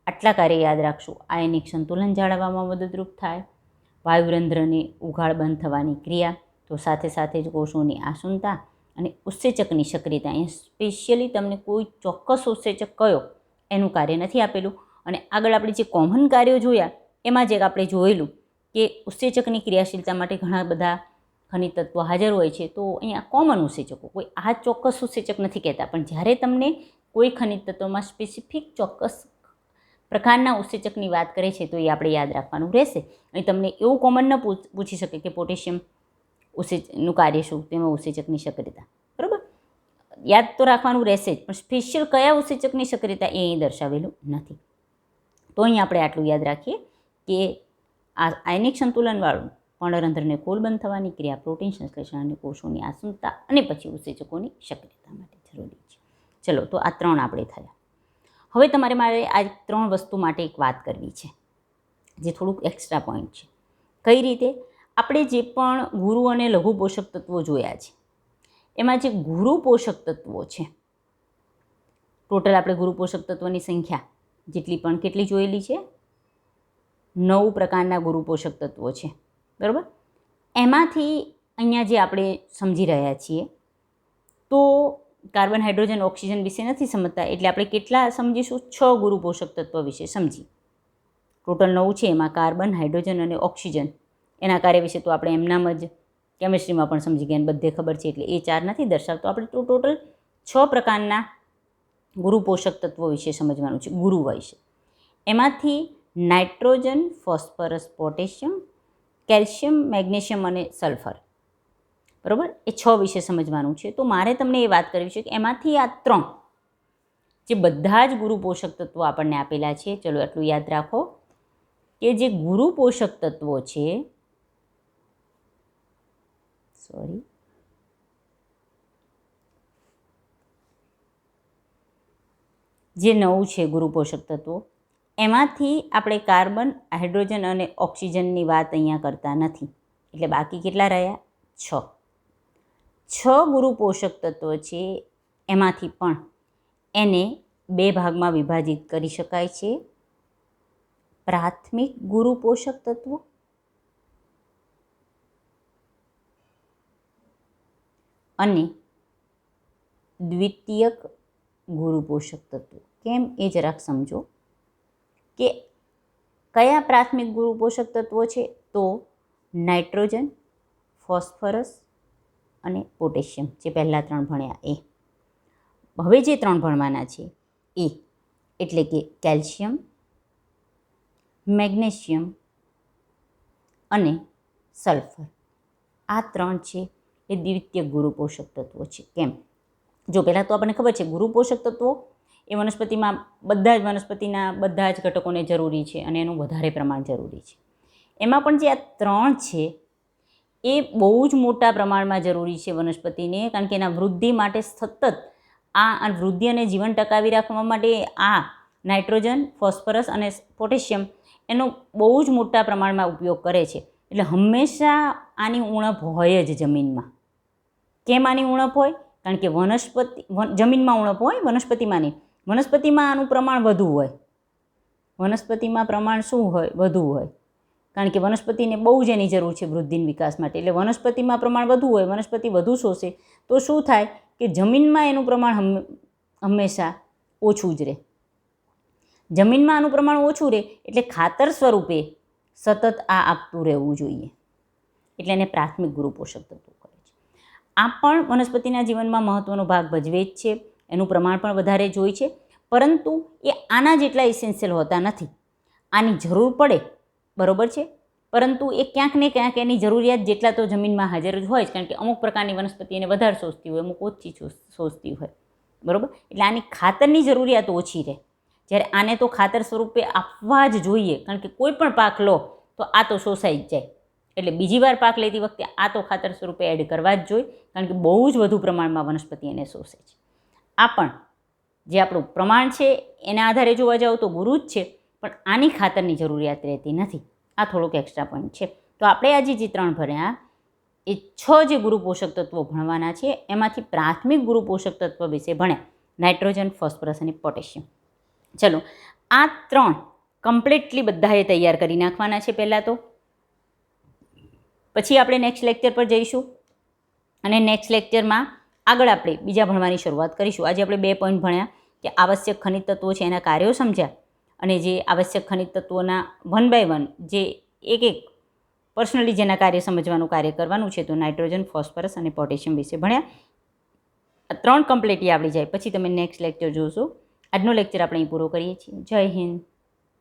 આટલા કાર્ય યાદ રાખશું. આયનિક સંતુલન જાળવવામાં મદદરૂપ થાય, વાયુરંધ્રની ઉઘાડ બંધ થવાની ક્રિયા, તો સાથે સાથે જ કોષોની આસુનતા અને ઉત્સેચકની સક્રિયતા. અહીંયા સ્પેશિયલી તમને કોઈ ચોક્કસ ઉત્સેચક કયો એનું કાર્ય નથી આપેલું. અને આગળ આપણે જે કોમન કાર્યો જોયા એમાં જ આપણે જોયેલું કે ઉત્સેચકની ક્રિયાશીલતા માટે ઘણા બધા ખનિજ તત્વો હાજર હોય છે. તો અહીંયા કોમન ઉત્સેચકો, કોઈ આ ચોક્કસ ઉત્સેચક નથી કહેતા, પણ જ્યારે તમને કોઈ ખનિજ તત્વોમાં સ્પેસિફિક ચોક્કસ પ્રકારના ઉત્સેચકની વાત કરે છે તો એ આપણે યાદ રાખવાનું રહેશે. અહીં તમને એવું કોમન ન પૂછી શકે કે પોટેશિયમ ઉત્સેચકનું કાર્ય શું, તેમાં ઉત્સેચકની સક્રિયતા, બરાબર? યાદ તો રાખવાનું રહેશે જ, પણ સ્પેશિયલ કયા ઉત્સેચકની સક્રિયતા એ અહીં દર્શાવેલું નથી. તો અહીં આપણે આટલું યાદ રાખીએ કે આ આયનિક સંતુલનવાળું પર્ણરંધ્રને ખોલ બંધ થવાની ક્રિયા, પ્રોટીન સંશ્લેષણ અને કોષોની આસુનતા અને પછી ઉત્સેચકોની સક્રિયતા માટે જરૂરી છે. ચલો, તો આ 3 આપણે થયા. હવે મારે આ 3 વસ્તુ માટે એક વાત કરવી છે જે થોડુંક એક્સ્ટ્રા પોઈન્ટ છે. કઈ રીતે? આપણે જે પણ ગુરુ અને લઘુ પોષક તત્વો જોયા છે એમાં જે ગુરુ પોષક તત્વો છે, ટોટલ આપણે ગુરુ પોષક તત્વોની સંખ્યા જેટલી પણ કેટલી જોયેલી છે? 9 પ્રકારના ગુરુ પોષક તત્વો છે, બરાબર? એમાંથી અહીંયા જે આપણે સમજી રહ્યા છીએ તો કાર્બન, હાઇડ્રોજન, ઓક્સિજન વિશે નથી સમજતા, એટલે આપણે કેટલા સમજીશું? 6 ગુરુ પોષક તત્વો વિશે સમજી. ટોટલ 9 છે, એમાં કાર્બન, હાઇડ્રોજન અને ઓક્સિજન એના કાર્ય વિશે તો આપણે એમનામ જ કેમિસ્ટ્રીમાં પણ સમજી ગયા, બધે ખબર છે, એટલે એ 4 નથી દર્શાવતો. આપણે તો ટોટલ 6 પ્રકારના ગુરુ પોષક તત્વો વિશે સમજવાનું છે, ગુરુ વિશે. એમાંથી nitrogen, phosphorus, potassium, calcium, magnesium અને સલ્ફર, બરાબર? એ 6 વિશે સમજવાનું છે. તો મારે તમને એ વાત કરવી છે કે એમાંથી આ 3 જે બધા જ ગુરુ પોષક તત્વો આપણને આપેલા છે, ચલો એટલું યાદ રાખો કે જે ગુરુ પોષક તત્વો છે, જે 9 છે ગુરુ પોષક તત્વો, એમાંથી આપણે કાર્બન, હાઇડ્રોજન અને ઓક્સિજનની વાત અહીંયા કરતા નથી. એટલે બાકી કેટલા રહ્યા? 6 ગુરુ પોષક તત્વો છે. એમાંથી પણ એને 2 ભાગમાં વિભાજિત કરી શકાય છે. પ્રાથમિક ગુરુ પોષક તત્વો અને દ્વિતીયક ગુરુ પોષક તત્વો. કેમ એ જરાક સમજો કે કયા પ્રાથમિક ગુરુ પોષક તત્વો છે? તો નાઇટ્રોજન, ફોસ્ફરસ અને પોટેશિયમ, જે પહેલાં 3 ભણ્યા એ. હવે જે 3 ભણવાના છે એ એટલે કે કેલ્શિયમ, મેગ્નેશિયમ અને સલ્ફર. આ 3 છે એ દ્વિતીયક ગુરુ પોષક તત્વો છે. કેમ? જો પહેલાં તો આપણને ખબર છે ગુરુ પોષક તત્વો એ વનસ્પતિમાં બધા જ વનસ્પતિના બધા જ ઘટકોને જરૂરી છે અને એનું વધારે પ્રમાણ જરૂરી છે. એમાં પણ જે આ 3 છે એ બહુ જ મોટા પ્રમાણમાં જરૂરી છે વનસ્પતિને, કારણ કે એના વૃદ્ધિ માટે સતત આ વૃદ્ધિ અને જીવન ટકાવી રાખવા માટે આ નાઇટ્રોજન, ફોસ્ફરસ અને પોટેશિયમ એનો બહુ જ મોટા પ્રમાણમાં ઉપયોગ કરે છે. એટલે હંમેશા આની ઉણપ હોય જ જમીનમાં. કેમ આની ઉણપ હોય? કારણ કે જમીનમાં ઉણપ હોય, વનસ્પતિમાં નહીં. વનસ્પતિમાં આનું પ્રમાણ વધુ હોય. વનસ્પતિમાં પ્રમાણ શું હોય? વધુ હોય, કારણ કે વનસ્પતિને બહુ જ એની જરૂર છે વૃદ્ધિ વિકાસ માટે. એટલે વનસ્પતિમાં પ્રમાણ વધુ હોય, વનસ્પતિ વધુ શોષે તો શું થાય કે જમીનમાં એનું પ્રમાણ હંમેશા ઓછું જ રહે. જમીનમાં આનું પ્રમાણ ઓછું રહે એટલે ખાતર સ્વરૂપે સતત આ આપતું રહેવું જોઈએ. એટલે એને પ્રાથમિક ગુરુ પોષક તત્વો કહે છે. આ પણ વનસ્પતિના જીવનમાં મહત્ત્વનો ભાગ ભજવે જ છે. એનું પ્રમાણ પણ વધારે જ હોય છે, પરંતુ એ આના જેટલા ઇસેન્શિયલ હોતા નથી. આની જરૂર પડે, બરાબર છે, પરંતુ એ ક્યાંક ને ક્યાંક એની જરૂરિયાત જેટલા તો જમીનમાં હાજર જ હોય જ, કારણ કે અમુક પ્રકારની વનસ્પતિ એને વધારે શોષતી હોય, અમુક ઓછી શોષતી હોય, બરાબર? એટલે આની ખાતરની જરૂરિયાત ઓછી રહે. જ્યારે આને તો ખાતર સ્વરૂપે આપવા જ જોઈએ, કારણ કે કોઈ પણ પાક લો તો આ તો શોષાઈ જ જાય. એટલે બીજી વાર પાક લેતી વખતે આ તો ખાતર સ્વરૂપે એડ કરવા જ જોઈએ, કારણ કે બહુ જ વધુ પ્રમાણમાં વનસ્પતિ એને શોષે છે. આ પણ જે આપણું પ્રમાણ છે એના આધારે જોવા જાવ તો ગુરુ જ છે, પણ આની ખાતરની જરૂરિયાત રહેતી નથી. આ થોડુંક એક્સ્ટ્રા પોઈન્ટ છે. તો આપણે આજે જે 3 ભણ્યા એ 6 જે ગુરુ પોષક તત્વો ભણવાના છે એમાંથી પ્રાથમિક ગુરુ પોષક તત્વ વિશે ભણ્યા, નાઇટ્રોજન, ફોસ્ફરસ અને પોટેશિયમ. ચલો, આ 3 કમ્પ્લીટલી બધાએ તૈયાર કરી નાખવાના છે પહેલાં તો. પછી આપણે નેક્સ્ટ લેક્ચર પર જઈશું અને નેક્સ્ટ લેક્ચરમાં આગળ આપણે બીજા ભણવાની શરૂઆત કરીશું. આજે આપણે 2 પોઈન્ટ ભણ્યા કે આવશ્યક ખનિજ તત્વો છે એના કાર્યો સમજ્યા, અને જે આવશ્યક ખનિજ તત્વોના 1 બાય 1 જે એક પર્સનલી જેના કાર્ય સમજવાનું કાર્ય કરવાનું છે, તો નાઇટ્રોજન, ફોસ્ફરસ અને પોટેશિયમ વિશે ભણ્યા. આ 3 કમ્પ્લીટલી આવડી જાય પછી તમે નેક્સ્ટ લેક્ચર જોશો. આજનો લેક્ચર આપણે અહીં પૂરો કરીએ છીએ. જય હિન્દ.